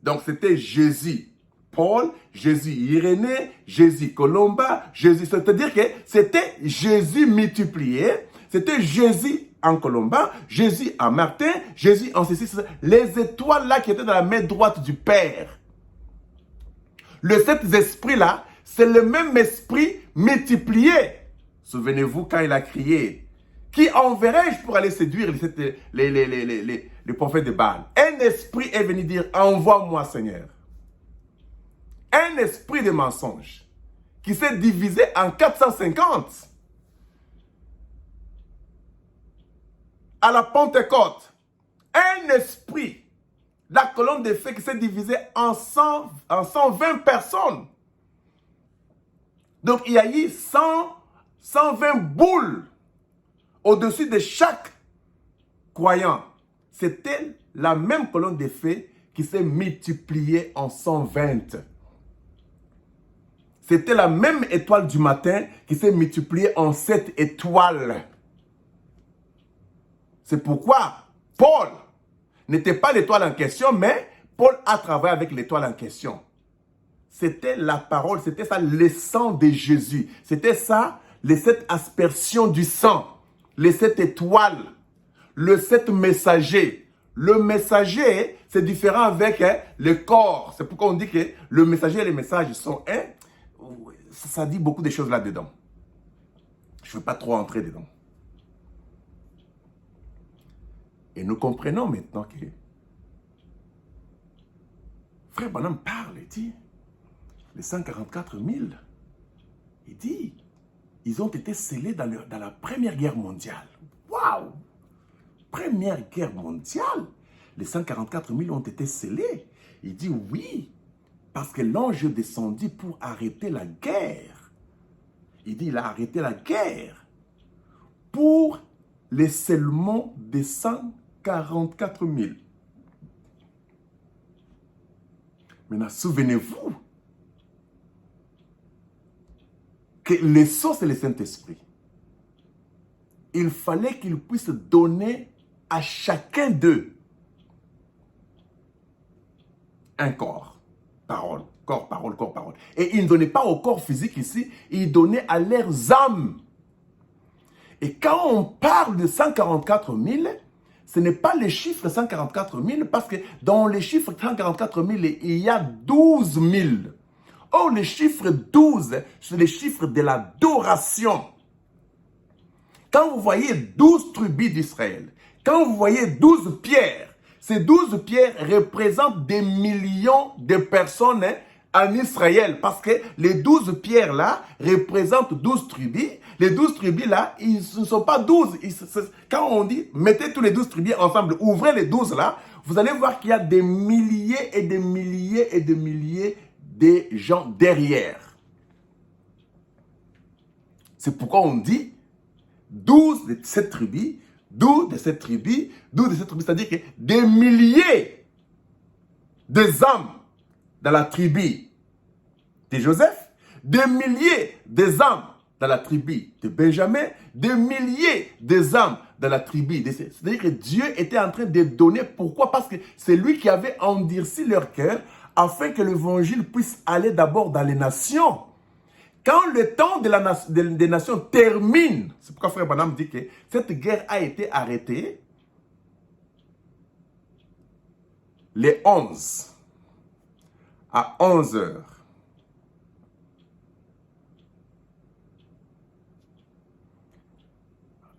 Donc c'était Jésus, Paul, Jésus Irénée, Jésus Colomba, Jésus. C'est-à-dire que c'était Jésus multiplié, c'était Jésus en Colomba, Jésus en Martin, Jésus en ceci, les étoiles là qui étaient dans la main droite du Père. Cet esprit là, c'est le même esprit multiplié. Souvenez-vous quand il a crié, qui enverrai-je pour aller séduire les prophètes de Baal? Un esprit est venu dire, envoie-moi Seigneur. Un esprit de mensonge qui s'est divisé en 450. À la Pentecôte, un esprit, la colonne de feu qui s'est divisée en 120 personnes. Donc il y a eu 120 boules au-dessus de chaque croyant. C'était la même colonne de feu qui s'est multipliée en 120. C'était la même étoile du matin qui s'est multipliée en 7 étoiles. C'est pourquoi Paul n'était pas l'étoile en question, mais Paul a travaillé avec l'étoile en question. C'était la parole, c'était ça, le sang de Jésus. C'était ça, les 7 aspersions du sang, les 7 étoiles, le 7 messager. Le messager, c'est différent avec le corps. C'est pourquoi on dit que le messager et les messages sont un. Ça dit beaucoup de choses là-dedans. Je ne veux pas trop entrer dedans. Et nous comprenons maintenant que Frère Branham parle, il dit, les 144 000, il dit, ils ont été scellés dans la Première Guerre mondiale. Waouh! Première Guerre mondiale, les 144 000 ont été scellés. Il dit oui, parce que l'ange descendit pour arrêter la guerre. Il dit, il a arrêté la guerre pour les scellements des 144 000. Maintenant, souvenez-vous que les sceaux, c'est le Saint-Esprit. Il fallait qu'il puisse donner à chacun d'eux un corps. Parole, corps, parole, corps, parole. Et il ne donnait pas au corps physique ici, il donnait à leurs âmes. Et quand on parle de 144 000, ce n'est pas le chiffre 144 000, parce que dans les chiffres 144 000, il y a 12 000. Or, le chiffre 12, c'est le chiffre de l'adoration. Quand vous voyez 12 tribus d'Israël, quand vous voyez 12 pierres, ces 12 pierres représentent des millions de personnes en Israël. Parce que les 12 pierres là représentent 12 tribus. Les 12 tribus là, ils ne sont pas 12. Quand on dit, mettez tous les 12 tribus ensemble, ouvrez les 12 là, vous allez voir qu'il y a des milliers et des milliers et des milliers de gens derrière. C'est pourquoi on dit 12 de cette tribu, 12 de cette tribu, 12 de cette tribu, c'est-à-dire que des milliers des âmes dans la tribu de Joseph, des milliers des âmes dans la tribu de Benjamin, des milliers des âmes dans la tribu de... C'est-à-dire que Dieu était en train de donner. Pourquoi? Parce que c'est lui qui avait endurci leur cœur afin que l'évangile puisse aller d'abord dans les nations. Quand le temps des nations termine, c'est pourquoi Frère Branham dit que cette guerre a été arrêtée les 11 à 11 heures.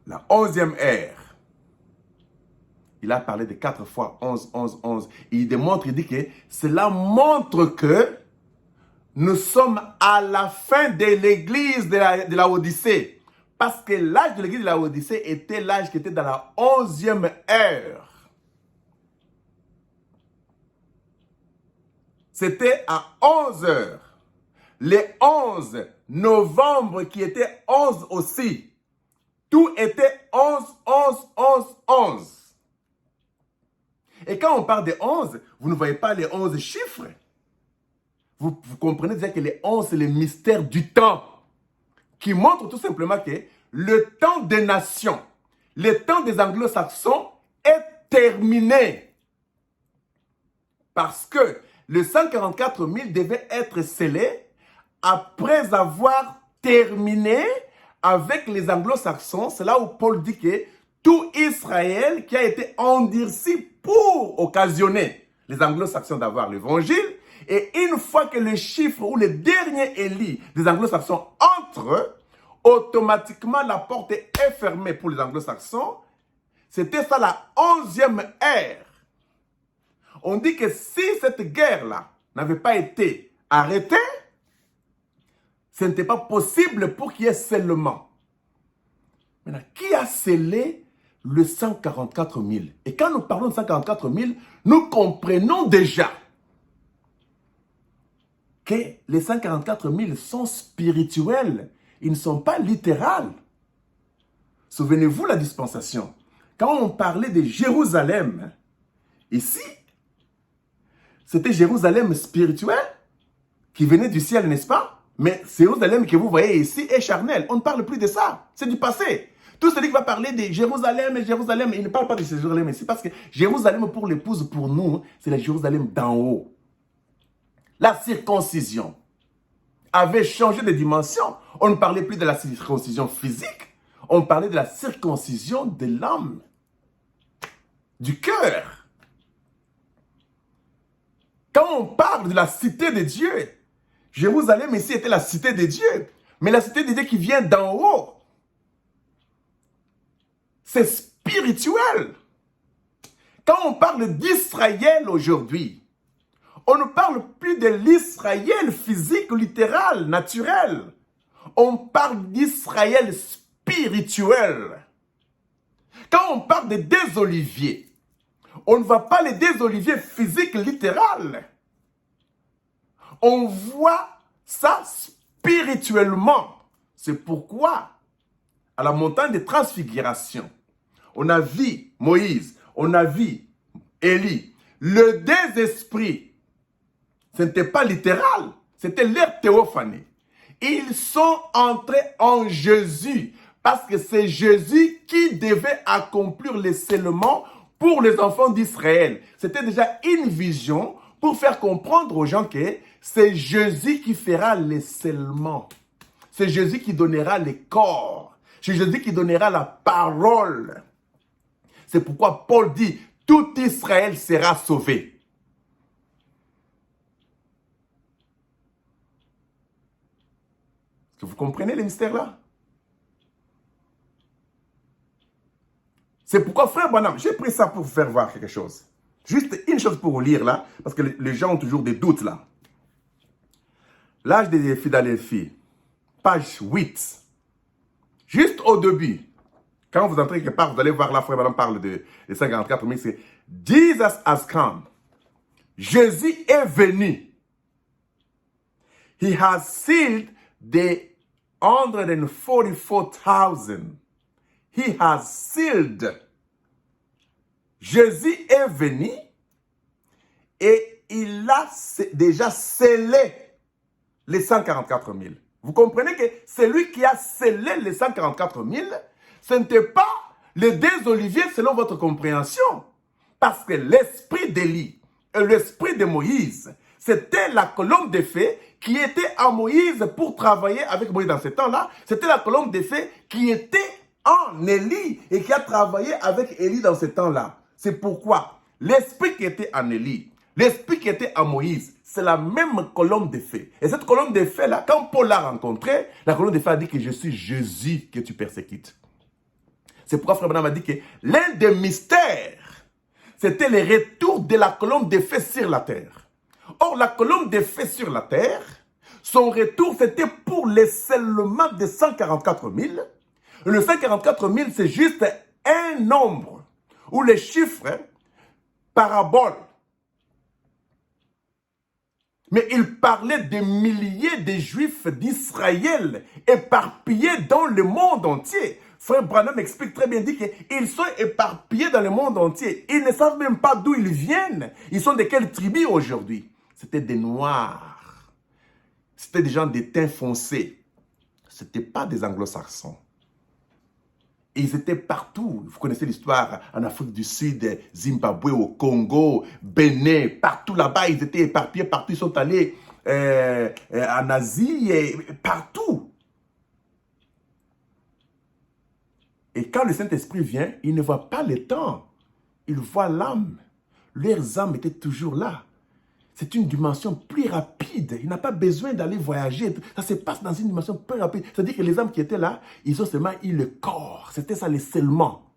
La 11e heure. Il a parlé de 4 fois 11, 11, 11. Il démontre, il dit que cela montre que nous sommes à la fin de l'église de la Odyssée. Parce que l'âge de l'église de la Odyssée était l'âge qui était dans la 11e heure. C'était à 11 heures. Les 11 novembre qui était 11 aussi. Tout était 11, 11, 11, 11. Et quand on parle de 11, vous ne voyez pas les 11 chiffres. Vous comprenez déjà que les 11, c'est le mystère du temps. Qui montre tout simplement que le temps des nations, le temps des anglo-saxons est terminé. Parce que le 144 000 devait être scellé après avoir terminé avec les anglo-saxons. C'est là où Paul dit que tout Israël qui a été endurci pour occasionner les anglo-saxons d'avoir l'évangile. Et une fois que le chiffre ou le dernier Élie des anglo-saxons entre, automatiquement la porte est fermée pour les anglo-saxons. C'était ça la 11e ère. On dit que si cette guerre-là n'avait pas été arrêtée, ce n'était pas possible pour qu'il y ait seulement. Maintenant, qui a scellé le 144 000? Et quand nous parlons de 144 000, nous comprenons déjà que les 144 000 sont spirituels. Ils ne sont pas littéraux. Souvenez-vous la dispensation. Quand on parlait de Jérusalem, ici, c'était Jérusalem spirituel qui venait du ciel, n'est-ce pas? Mais Jérusalem que vous voyez ici est charnel. On ne parle plus de ça. C'est du passé. Tout celui qui va parler de Jérusalem et Jérusalem, il ne parle pas de Jérusalem ici. Parce que Jérusalem pour l'épouse, pour nous, c'est la Jérusalem d'en haut. La circoncision avait changé de dimension. On ne parlait plus de la circoncision physique. On parlait de la circoncision de l'âme, du cœur. Quand on parle de la cité de Dieu, Jérusalem ici était la cité de Dieu. Mais la cité de Dieu qui vient d'en haut, c'est spirituel. Quand on parle d'Israël aujourd'hui, on ne parle plus de l'Israël physique, littéral, naturel. On parle d'Israël spirituel. Quand on parle des oliviers, on ne voit pas les des oliviers physiques, littéral. On voit ça spirituellement. C'est pourquoi, à la montagne de transfiguration, on a vu Moïse, on a vu Élie. Le deux esprits, ce n'était pas littéral, c'était leur théophanie. Ils sont entrés en Jésus, parce que c'est Jésus qui devait accomplir les scellements pour les enfants d'Israël. C'était déjà une vision pour faire comprendre aux gens que c'est Jésus qui fera les scellements. C'est Jésus qui donnera les corps. C'est Jésus qui donnera la parole. C'est pourquoi Paul dit, tout Israël sera sauvé. Est-ce que vous comprenez les mystères là? C'est pourquoi, frère Branham, j'ai pris ça pour vous faire voir quelque chose. Juste une chose pour vous lire là, parce que les gens ont toujours des doutes là. L'âge des Philadelphie, page 8. Juste au début, quand vous entrez quelque part, vous allez voir là, frère Branham parle de 54 000, c'est Jesus has come. Jésus est venu. He has sealed the 144,000. He has sealed. Jésus est venu et il a déjà scellé les 144 000. Vous comprenez que celui qui a scellé les 144 000, ce n'était pas les deux oliviers selon votre compréhension. Parce que l'esprit d'Élie et l'esprit de Moïse, c'était la colonne de feu qui était en Moïse pour travailler avec Moïse dans ce temps-là. C'était la colonne de feu qui était en Élie et qui a travaillé avec Élie dans ce temps-là. C'est pourquoi l'esprit qui était en Élie, l'esprit qui était en Moïse, c'est la même colonne de feu. Et cette colonne de feu-là, quand Paul l'a rencontré, la colonne de feu a dit que je suis Jésus que tu persécutes. C'est pourquoi Frère Branham a dit que l'un des mystères, c'était le retour de la colonne de feu sur la terre. Or, la colonne de feu sur la terre, son retour, c'était pour le scellement de 144 000. Le 144 000, c'est juste un nombre où les chiffres parabolent. Mais il parlait des milliers de juifs d'Israël éparpillés dans le monde entier. Frère Branham explique très bien, dit qu'ils sont éparpillés dans le monde entier. Ils ne savent même pas d'où ils viennent. Ils sont de quelle tribu aujourd'hui? C'était des Noirs. C'était des gens de teint foncé. Ce n'étaient pas des Anglo-Saxons. Et ils étaient partout. Vous connaissez l'histoire en Afrique du Sud, Zimbabwe, au Bénin, partout là-bas. Ils étaient éparpillés partout. Ils sont allés en Asie, et partout. Et quand le Saint-Esprit vient, il ne voit pas le temps. Il voit l'âme. Leurs âmes étaient toujours là. C'est une dimension plus rapide. Il n'a pas besoin d'aller voyager. Ça se passe dans une dimension plus rapide. C'est-à-dire que les âmes qui étaient là, ils ont seulement eu le corps. C'était ça, le scellement.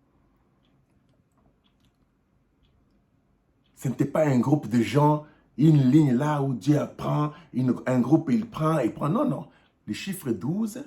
Ce n'était pas un groupe de gens, une ligne là où Dieu apprend, un groupe il prend. Non, non. Le chiffre 12,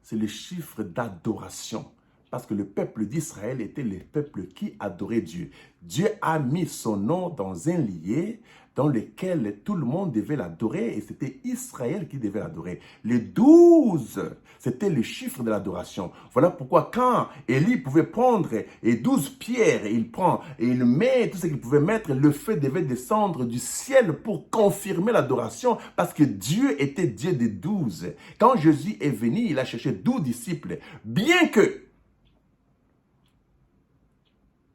c'est le chiffre d'adoration. Parce que le peuple d'Israël était le peuple qui adorait Dieu. Dieu a mis son nom dans un lieu dans lequel tout le monde devait l'adorer et c'était Israël qui devait l'adorer. Le 12, c'était le chiffre de l'adoration. Voilà pourquoi quand Élie pouvait prendre 12 pierres, il prend et il met tout ce qu'il pouvait mettre, le feu devait descendre du ciel pour confirmer l'adoration parce que Dieu était Dieu des 12. Quand Jésus est venu, il a cherché 12 disciples, bien que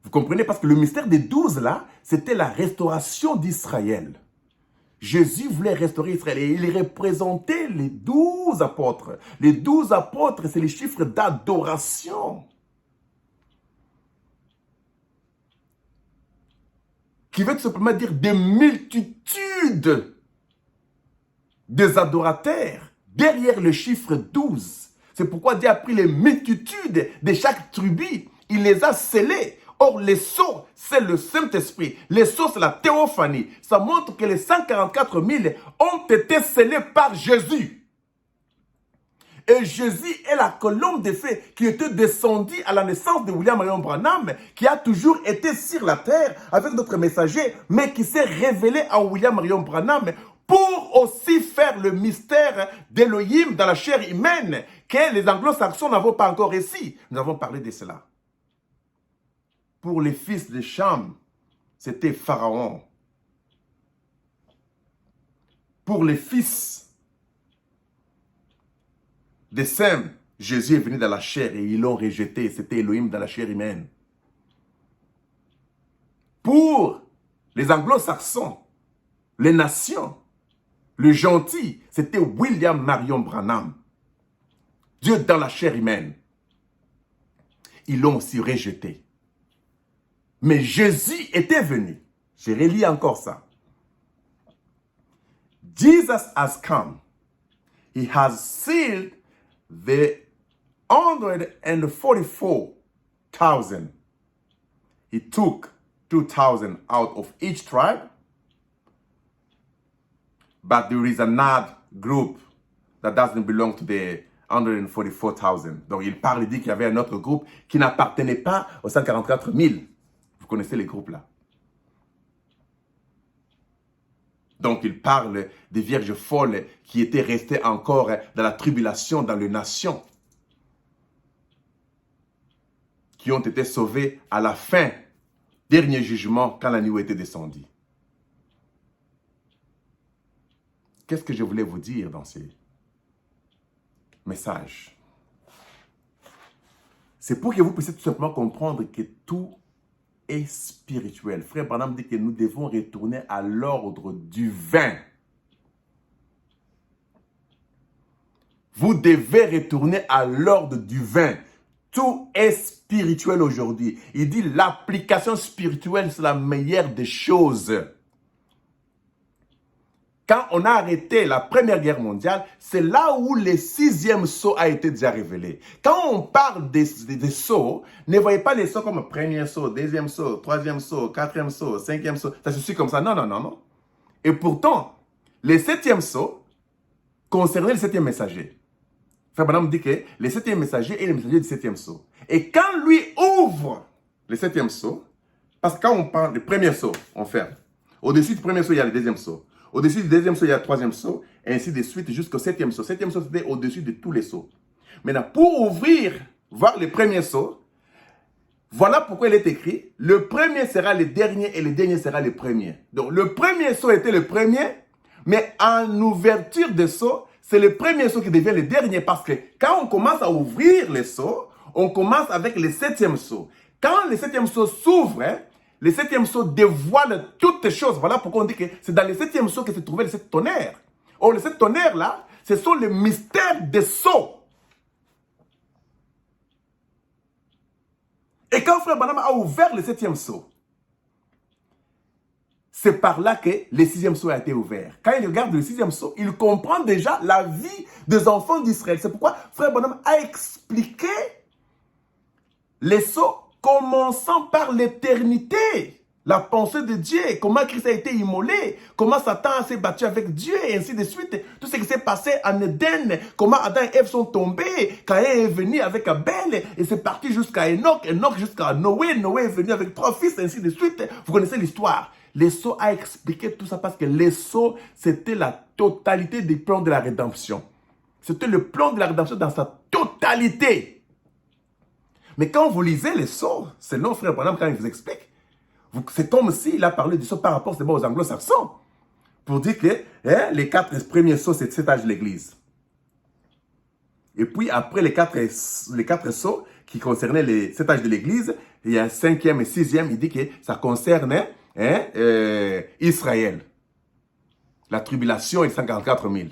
vous comprenez? Parce que le mystère des 12 là, c'était la restauration d'Israël. Jésus voulait restaurer Israël et il représentait les 12 apôtres. Les 12 apôtres, c'est les chiffres d'adoration. Qui veut tout simplement dire des multitudes des adorateurs derrière le chiffre 12. C'est pourquoi Dieu a pris les multitudes de chaque tribu. Il les a scellés. Or, les sceaux, c'est le Saint-Esprit. Les sceaux, c'est la théophanie. Ça montre que les 144 000 ont été scellés par Jésus. Et Jésus est la colombe de feu qui était descendue à la naissance de William Marion Branham, qui a toujours été sur la terre avec d'autres messagers, mais qui s'est révélé à William Marion Branham pour aussi faire le mystère d'Élohim dans la chair humaine que les anglo-saxons n'avons pas encore ici. Nous avons parlé de cela. Pour les fils de Cham, c'était Pharaon. Pour les fils de Sem, Jésus est venu dans la chair et ils l'ont rejeté. C'était Elohim dans la chair humaine. Pour les anglo-saxons, les nations, le gentil, c'était William Marion Branham. Dieu dans la chair humaine. Ils l'ont aussi rejeté. Mais Jésus était venu. Je relis encore ça. Jesus has come. He has sealed the 144,000. He took 2,000 out of each tribe. But there is another group that doesn't belong to the 144,000. Donc il parle, il dit qu'il y avait un autre groupe qui n'appartenait pas aux 144 000. Vous connaissez les groupes là. Donc il parle des vierges folles qui étaient restées encore dans la tribulation dans les nations, qui ont été sauvées à la fin, dernier jugement, quand la nuit était descendue. Qu'est-ce que je voulais vous dire dans ces messages? C'est pour que vous puissiez tout simplement comprendre que tout est spirituel. Frère Branham dit que nous devons retourner à l'ordre du vin. Vous devez retourner à l'ordre du vin. Tout est spirituel aujourd'hui. Il dit l'application spirituelle, c'est la meilleure des choses. Quand on a arrêté la Première Guerre mondiale, c'est là où le 6e sceau a été déjà révélé. Quand on parle des sceaux, ne voyez pas les sceaux comme premier sceau, deuxième sceau, troisième sceau, quatrième sceau, cinquième sceau. Ça se suit comme ça. Non, non, non, non. Et pourtant, le 7e sceau concernait le 7e messager. Frère Branham dit que le 7e messager est le messager du 7e sceau. Et quand lui ouvre le 7e sceau, parce que quand on parle du premier sceau, on ferme. Au-dessus du premier sceau, il y a le deuxième sceau. Au-dessus du deuxième sceau, il y a le troisième sceau, et ainsi de suite jusqu'au 7e sceau. 7e sceau, c'était au-dessus de tous les sceaux. Maintenant, pour ouvrir, voir le premier sceau, voilà pourquoi il est écrit, le premier sera le dernier et le dernier sera le premier. Donc, le premier sceau était le premier, mais en ouverture de sceau, c'est le premier sceau qui devient le dernier, parce que quand on commence à ouvrir les sceaux, on commence avec le 7e sceau. Quand le 7e sceau s'ouvre, le 7e sceau dévoile toutes les choses. Voilà pourquoi on dit que c'est dans le 7e sceau que se trouvait le 7 tonnerres. Or, le 7 tonnerres là, ce sont les mystères des sceaux. Et quand Frère Branham a ouvert le 7e sceau, c'est par là que le 6e sceau a été ouvert. Quand il regarde le 6e sceau, il comprend déjà la vie des enfants d'Israël. C'est pourquoi Frère Branham a expliqué les sceaux commençant par l'éternité, la pensée de Dieu, comment Christ a été immolé, comment Satan s'est battu avec Dieu, et ainsi de suite. Tout ce qui s'est passé en Éden, comment Adam et Ève sont tombés, Caïn est venu avec Abel, et c'est parti jusqu'à Enoch, Enoch jusqu'à Noé, Noé est venu avec 3 fils, ainsi de suite. Vous connaissez l'histoire. Les sceaux a expliqué tout ça parce que les sceaux, c'était la totalité des plans de la rédemption. C'était le plan de la rédemption dans sa totalité. Mais quand vous lisez les sceaux, c'est non, Frère Branham, quand il vous explique, c'est comme s'il a parlé du sceau par rapport seulement aux anglo-saxons. Pour dire que les 4 premiers sceaux, c'est 7 âges de l'Église. Et puis après les 4 sceaux qui concernaient les 7 âges de l'Église, il y a un 5e et 6e, il dit que ça concerne Israël. La tribulation et 144 000.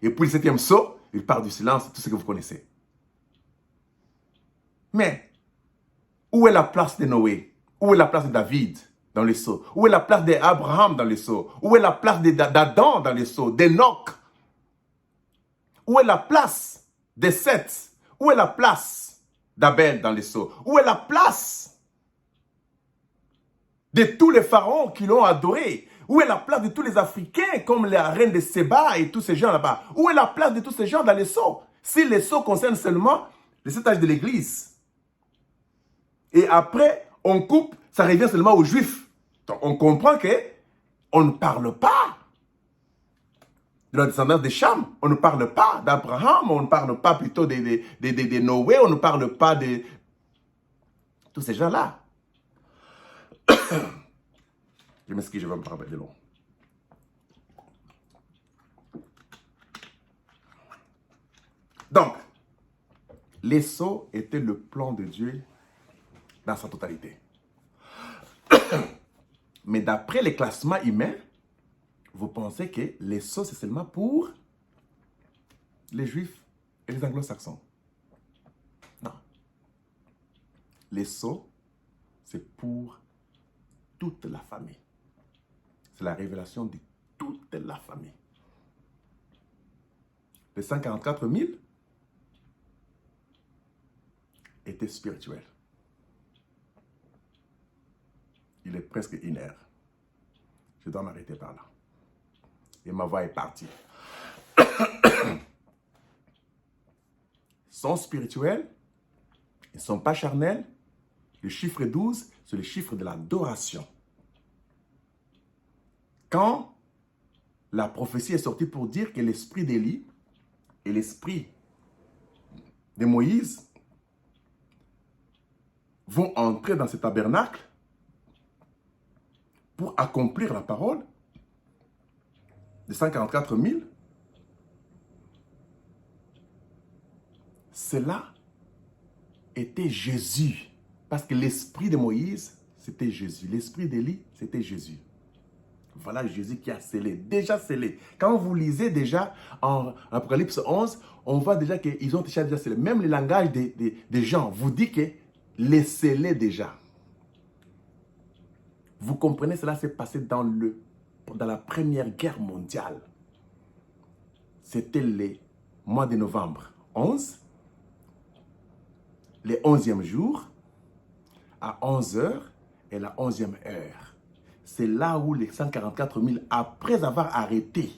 Et puis le 7e sceau, il parle du silence, tout ce que vous connaissez. Mais, où est la place de Noé? Où est la place de David dans les sceaux? Où est la place d'Abraham dans les sceaux? Où est la place d'Adam dans les sceaux? D'Enoch? Où est la place de Seth? Où est la place d'Abel dans les sceaux? Où est la place de tous les pharaons qui l'ont adoré? Où est la place de tous les Africains comme la reine de Séba et tous ces gens là-bas? Où est la place de tous ces gens dans les sceaux? Si les sceaux concernent seulement le 7 âges de l'Église. Et après, on coupe, ça revient seulement aux Juifs. Donc on comprend qu'on ne parle pas de la descendance de Cham, on ne parle pas d'Abraham, on ne parle pas plutôt de Noé, on ne parle pas de tous ces gens-là. Je m'excuse, je vais me parler de long. Donc, les sceaux étaient le plan de Dieu dans sa totalité. Mais d'après les classements humains, vous pensez que les sceaux, c'est seulement pour les Juifs et les Anglo-Saxons. Non. Les sceaux, c'est pour toute la famille. C'est la révélation de toute la famille. Les 144 000 étaient spirituels. Il est presque 1 heure. Je dois m'arrêter par là. Et ma voix est partie. Ils sont spirituels. Ils ne sont pas charnels. Le chiffre 12, c'est le chiffre de l'adoration. Quand la prophétie est sortie pour dire que l'esprit d'Élie et l'esprit de Moïse vont entrer dans ce tabernacle pour accomplir la parole de 144 000, cela était Jésus. Parce que l'esprit de Moïse, c'était Jésus. L'esprit d'Élie, c'était Jésus. Voilà Jésus qui a scellé, déjà scellé. Quand vous lisez déjà en Apocalypse 11, on voit déjà qu'ils ont déjà scellé. Même le langage des gens vous dit que les scellés déjà. Vous comprenez, cela s'est passé dans la Première Guerre mondiale. C'était le mois de novembre 11, le 11e jour, à 11h et la 11e heure. C'est là où les 144 000, après avoir arrêté,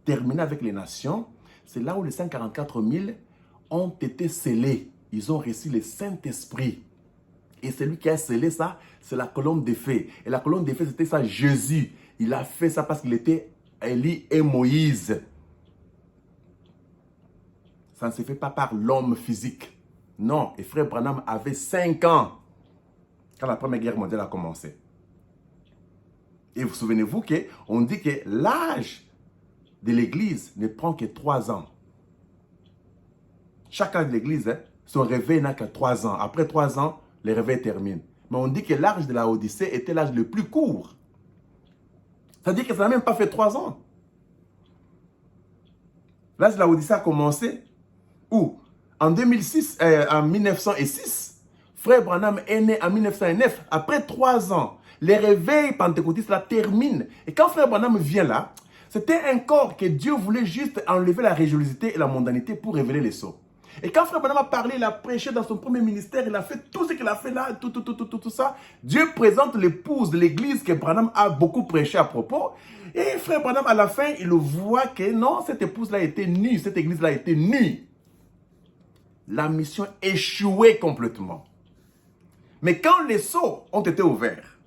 terminé avec les nations, c'est là où les 144 000 ont été scellés. Ils ont reçu le Saint-Esprit. Et celui qui a scellé ça, c'est la colonne de feu. Et la colonne de feu, c'était ça, Jésus. Il a fait ça parce qu'il était Élie et Moïse. Ça ne se fait pas par l'homme physique. Non, et frère Branham avait 5 ans quand la Première Guerre mondiale a commencé. Et vous souvenez-vous qu'on dit que l'âge de l'Église ne prend que 3 ans. Chaque âge de l'Église, son réveil n'a que 3 ans. Après 3 ans, le réveil termine. Mais on dit que l'âge de la Odyssée était l'âge le plus court. C'est-à-dire que ça n'a même pas fait 3 ans. L'âge de la Odyssée a commencé où? En 2006, en 1906. Frère Branham est né en 1909. Après 3 ans, les réveils pentecôtistes la terminent. Et quand Frère Branham vient là, c'était un corps que Dieu voulait juste enlever la religiosité et la mondanité pour révéler les sceaux. Et quand Frère Branham a parlé, il a prêché dans son premier ministère, il a fait tout ce qu'il a fait là, tout ça. Dieu présente l'épouse de l'église que Branham a beaucoup prêché à propos. Et Frère Branham, à la fin, il voit que non, cette épouse-là était nue, cette église-là était nue. La mission échouait complètement. Mais quand les sceaux ont été ouverts,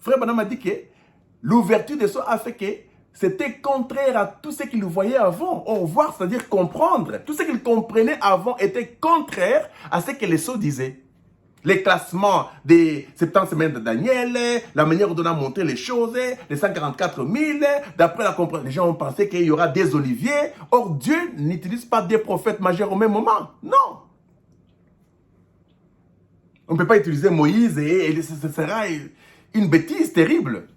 Frère Branham a dit que l'ouverture des sceaux a fait que c'était contraire à tout ce qu'il voyait avant. Or, voir, c'est-à-dire comprendre. Tout ce qu'il comprenait avant était contraire à ce que les sceaux disaient. Les classements des 70 semaines de Daniel, la manière dont on a montré les choses, les 144 000, d'après la compréhension, les gens ont pensé qu'il y aura des oliviers. Or, Dieu n'utilise pas des prophètes majeurs au même moment. Non. On ne peut pas utiliser Moïse et ce sera une bêtise terrible.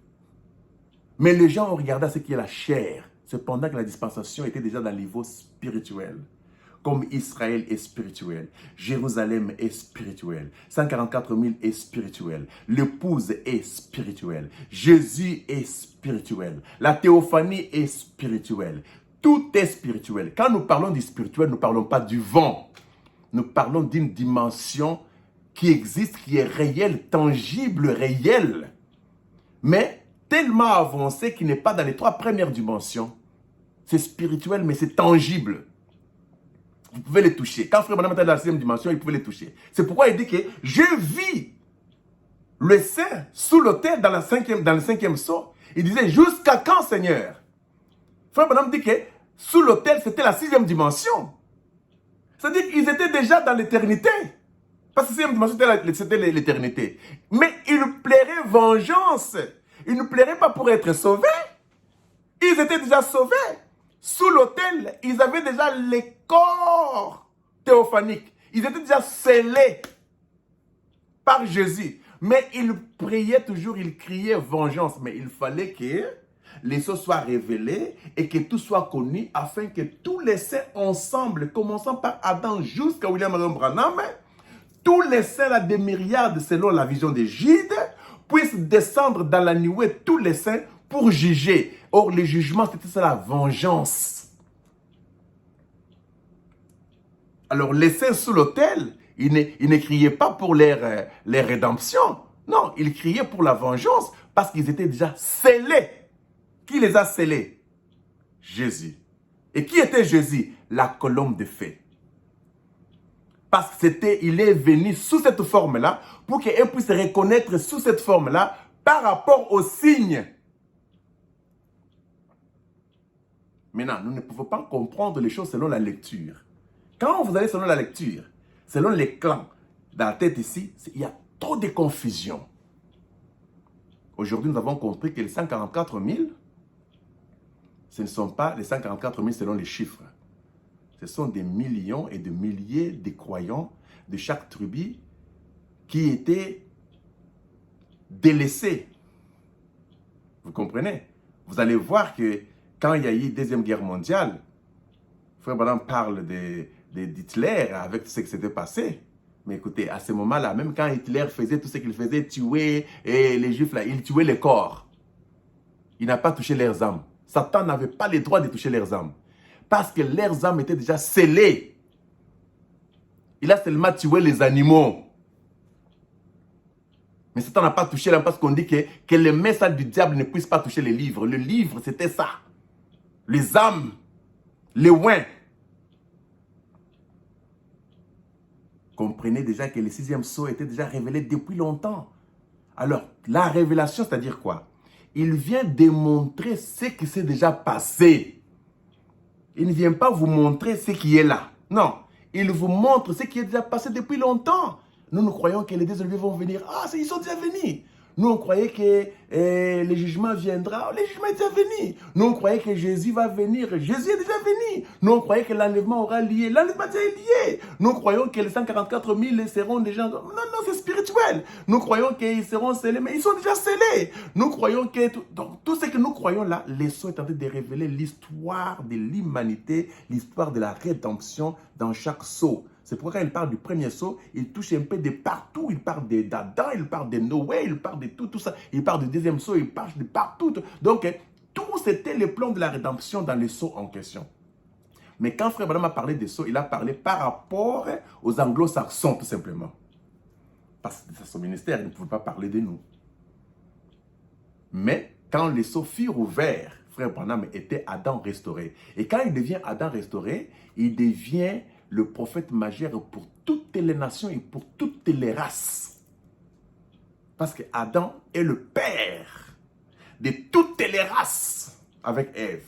Mais les gens ont regardé à ce qui est la chair. Cependant que la dispensation était déjà dans le niveau spirituel. Comme Israël est spirituel. Jérusalem est spirituel. 144 000 est spirituel. L'épouse est spirituelle. Jésus est spirituel. La théophanie est spirituelle. Tout est spirituel. Quand nous parlons du spirituel, nous ne parlons pas du vent. Nous parlons d'une dimension qui existe, qui est réel, tangible, réel, mais tellement avancé qu'il n'est pas dans les 3 premières dimensions. C'est spirituel, mais c'est tangible. Vous pouvez les toucher. Quand Frère Branham était dans la 6e dimension, il pouvait les toucher. C'est pourquoi il dit que je vis le saint sous l'autel dans le 5e sceau. Il disait, jusqu'à quand, Seigneur? Frère Branham dit que sous l'autel, c'était la 6e dimension. C'est-à-dire qu'ils étaient déjà dans l'éternité. Parce que la 6e dimension, c'était l'éternité. Mais il plairait vengeance. Ils ne plairaient pas pour être sauvés. Ils étaient déjà sauvés. Sous l'autel, ils avaient déjà les corps théophaniques. Ils étaient déjà scellés par Jésus. Mais ils priaient toujours, ils criaient vengeance. Mais il fallait que les sceaux soient révélés et que tout soit connu afin que tous les saints ensemble, commençant par Adam jusqu'à William Branham, tous les saints là, des myriades selon la vision des Gide, puissent descendre dans la nuée, tous les saints, pour juger. Or, le jugement, c'était ça, la vengeance. Alors, les saints sous l'autel, ils ne criaient pas pour les rédemptions. Non, ils criaient pour la vengeance parce qu'ils étaient déjà scellés. Qui les a scellés? Jésus. Et qui était Jésus? La colombe de feu. Parce qu'il est venu sous cette forme-là pour qu'on puisse reconnaître sous cette forme-là par rapport aux signes. Maintenant, nous ne pouvons pas comprendre les choses selon la lecture. Quand vous allez selon la lecture, selon les clans, dans la tête ici, il y a trop de confusion. Aujourd'hui, nous avons compris que les 144 000, ce ne sont pas les 144 000 selon les chiffres. Ce sont des millions et des milliers de croyants de chaque tribu qui étaient délaissés. Vous comprenez? Vous allez voir que quand il y a eu la 2e Guerre mondiale, Frère Branham parle d'Hitler avec tout ce qui s'était passé. Mais écoutez, à ce moment-là, même quand Hitler faisait tout ce qu'il faisait, tuer les Juifs, là, il tuait les corps. Il n'a pas touché leurs âmes. Satan n'avait pas le droit de toucher leurs âmes. Parce que leurs âmes étaient déjà scellées. Il a seulement tué les animaux. Mais Satan n'a pas touché l'âme parce qu'on dit que le message du diable ne puisse pas toucher les livres. Le livre, c'était ça. Les âmes, les oins. Comprenez déjà que le 6e sceau était déjà révélé depuis longtemps. Alors, la révélation, c'est-à-dire quoi? Il vient démontrer ce qui s'est déjà passé. Il ne vient pas vous montrer ce qui est là. Non, il vous montre ce qui est déjà passé depuis longtemps. Nous croyons que les deux élevés vont venir. Ah, ils sont déjà venus. Nous, on croyait que le jugement viendra. Le jugement est déjà venu. Nous, on croyait que Jésus va venir. Jésus est déjà venu. Nous, on croyait que l'enlèvement aura lié. L'enlèvement est déjà lié. Nous croyons que les 144 000 seront des gens... Non, c'est spirituel. Nous croyons qu'ils seront scellés, mais ils sont déjà scellés. Nous croyons que... Donc, tout ce que nous croyons là, les sceaux est en train de révéler l'histoire de l'humanité, l'histoire de la rédemption dans chaque sceau. C'est pourquoi quand il parle du premier sceau, il touche un peu de partout. Il parle d'Adam, il parle de Noé, il parle de tout ça. Il parle du 2e sceau, il parle de partout. Donc, tout c'était le plan de la rédemption dans les sceaux en question. Mais quand Frère Branham a parlé des sceaux, il a parlé par rapport aux anglo-saxons, tout simplement. Parce que c'est son ministère, il ne pouvait pas parler de nous. Mais quand les sceaux furent ouverts, Frère Branham était Adam restauré. Et quand il devient Adam restauré, il devient le prophète majeur pour toutes les nations et pour toutes les races. Parce que Adam est le père de toutes les races avec Ève.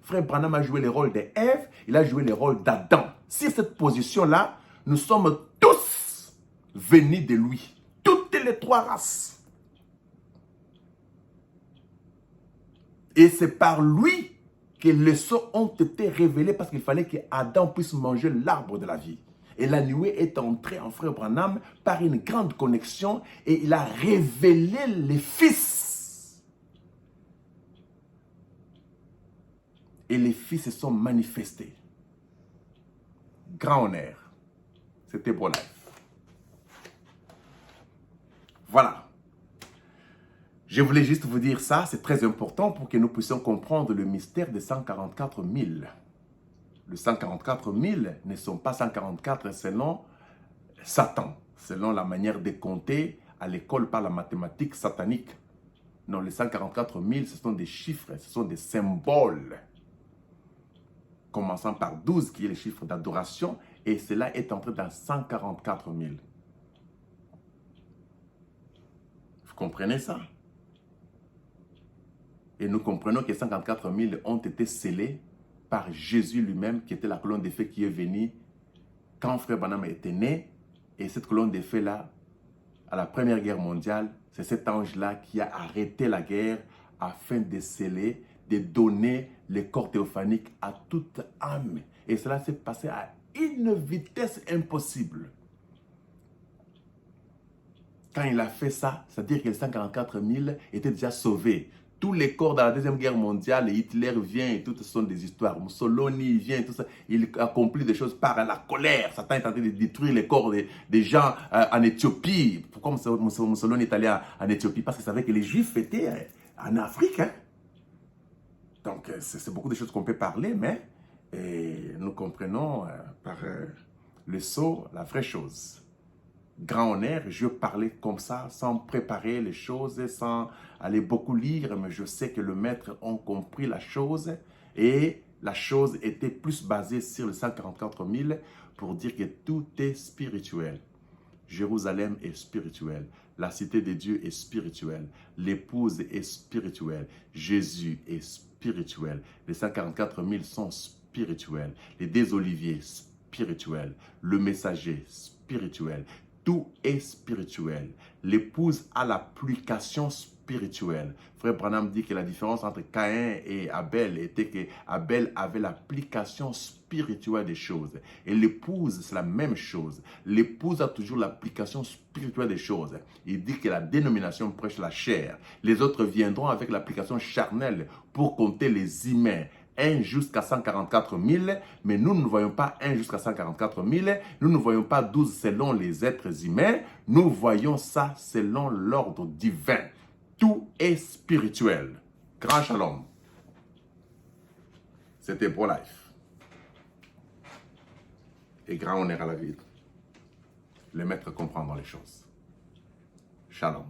Frère Branham a joué le rôle d'Ève, il a joué le rôle d'Adam. Sur cette position-là, nous sommes tous venus de lui. Toutes les 3 races. Et c'est par lui que les sceaux ont été révélés parce qu'il fallait que Adam puisse manger l'arbre de la vie. Et la nuée est entrée en Frère Branham par une grande connexion et il a révélé les fils. Et les fils se sont manifestés. Grand honneur. C'était Pro Life. Voilà. Je voulais juste vous dire ça, c'est très important pour que nous puissions comprendre le mystère des 144 000. Les 144 000 ne sont pas 144 selon Satan. selon la manière de compter à l'école par la mathématique satanique. Non, les 144 000, ce sont des chiffres, ce sont des symboles. Commençant par 12, qui est le chiffre d'adoration, et cela est entré dans 144 000. Vous comprenez ça? Et nous comprenons que 144 000 ont été scellés par Jésus lui-même, qui était la colonne de feu qui est venue quand Frère Branham était né. Et cette colonne de feu-là, à la Première Guerre mondiale, c'est cet ange-là qui a arrêté la guerre afin de sceller, de donner le corps théophanique à toute âme. Et cela s'est passé à une vitesse impossible. Quand il a fait ça, c'est-à-dire que les 144 000 étaient déjà sauvés. Tous les corps dans la Deuxième Guerre mondiale, et Hitler vient et tout, ce sont des histoires. Mussolini vient et tout ça. Il accomplit des choses par la colère. Satan est en train de détruire les corps des gens en Éthiopie. Pourquoi Mussolini est allé en Éthiopie? Parce qu'il savait que les Juifs étaient en Afrique. Hein? Donc, c'est beaucoup de choses qu'on peut parler, mais nous comprenons par le sceau la vraie chose. Grand honneur, je parlais comme ça, sans préparer les choses, sans aller beaucoup lire, mais je sais que le maître a compris la chose et la chose était plus basée sur les 144 000 pour dire que tout est spirituel. Jérusalem est spirituel, la cité de Dieu est spirituelle, l'épouse est spirituelle, Jésus est spirituel, les 144 000 sont spirituels, les 2 oliviers spirituels, le messager spirituel. Tout est spirituel. L'épouse a l'application spirituelle. Frère Branham dit que la différence entre Caïn et Abel était que Abel avait l'application spirituelle des choses. Et l'épouse, c'est la même chose. L'épouse a toujours l'application spirituelle des choses. Il dit que la dénomination prêche la chair. Les autres viendront avec l'application charnelle pour compter les humains. 1 jusqu'à 144 000, mais nous ne voyons pas 1 jusqu'à 144 000, nous ne voyons pas 12 selon les êtres humains, nous voyons ça selon l'ordre divin. Tout est spirituel. Grand shalom. C'était Pro-Life. Et grand honneur à la vie. Le maître comprend dans les choses. Shalom.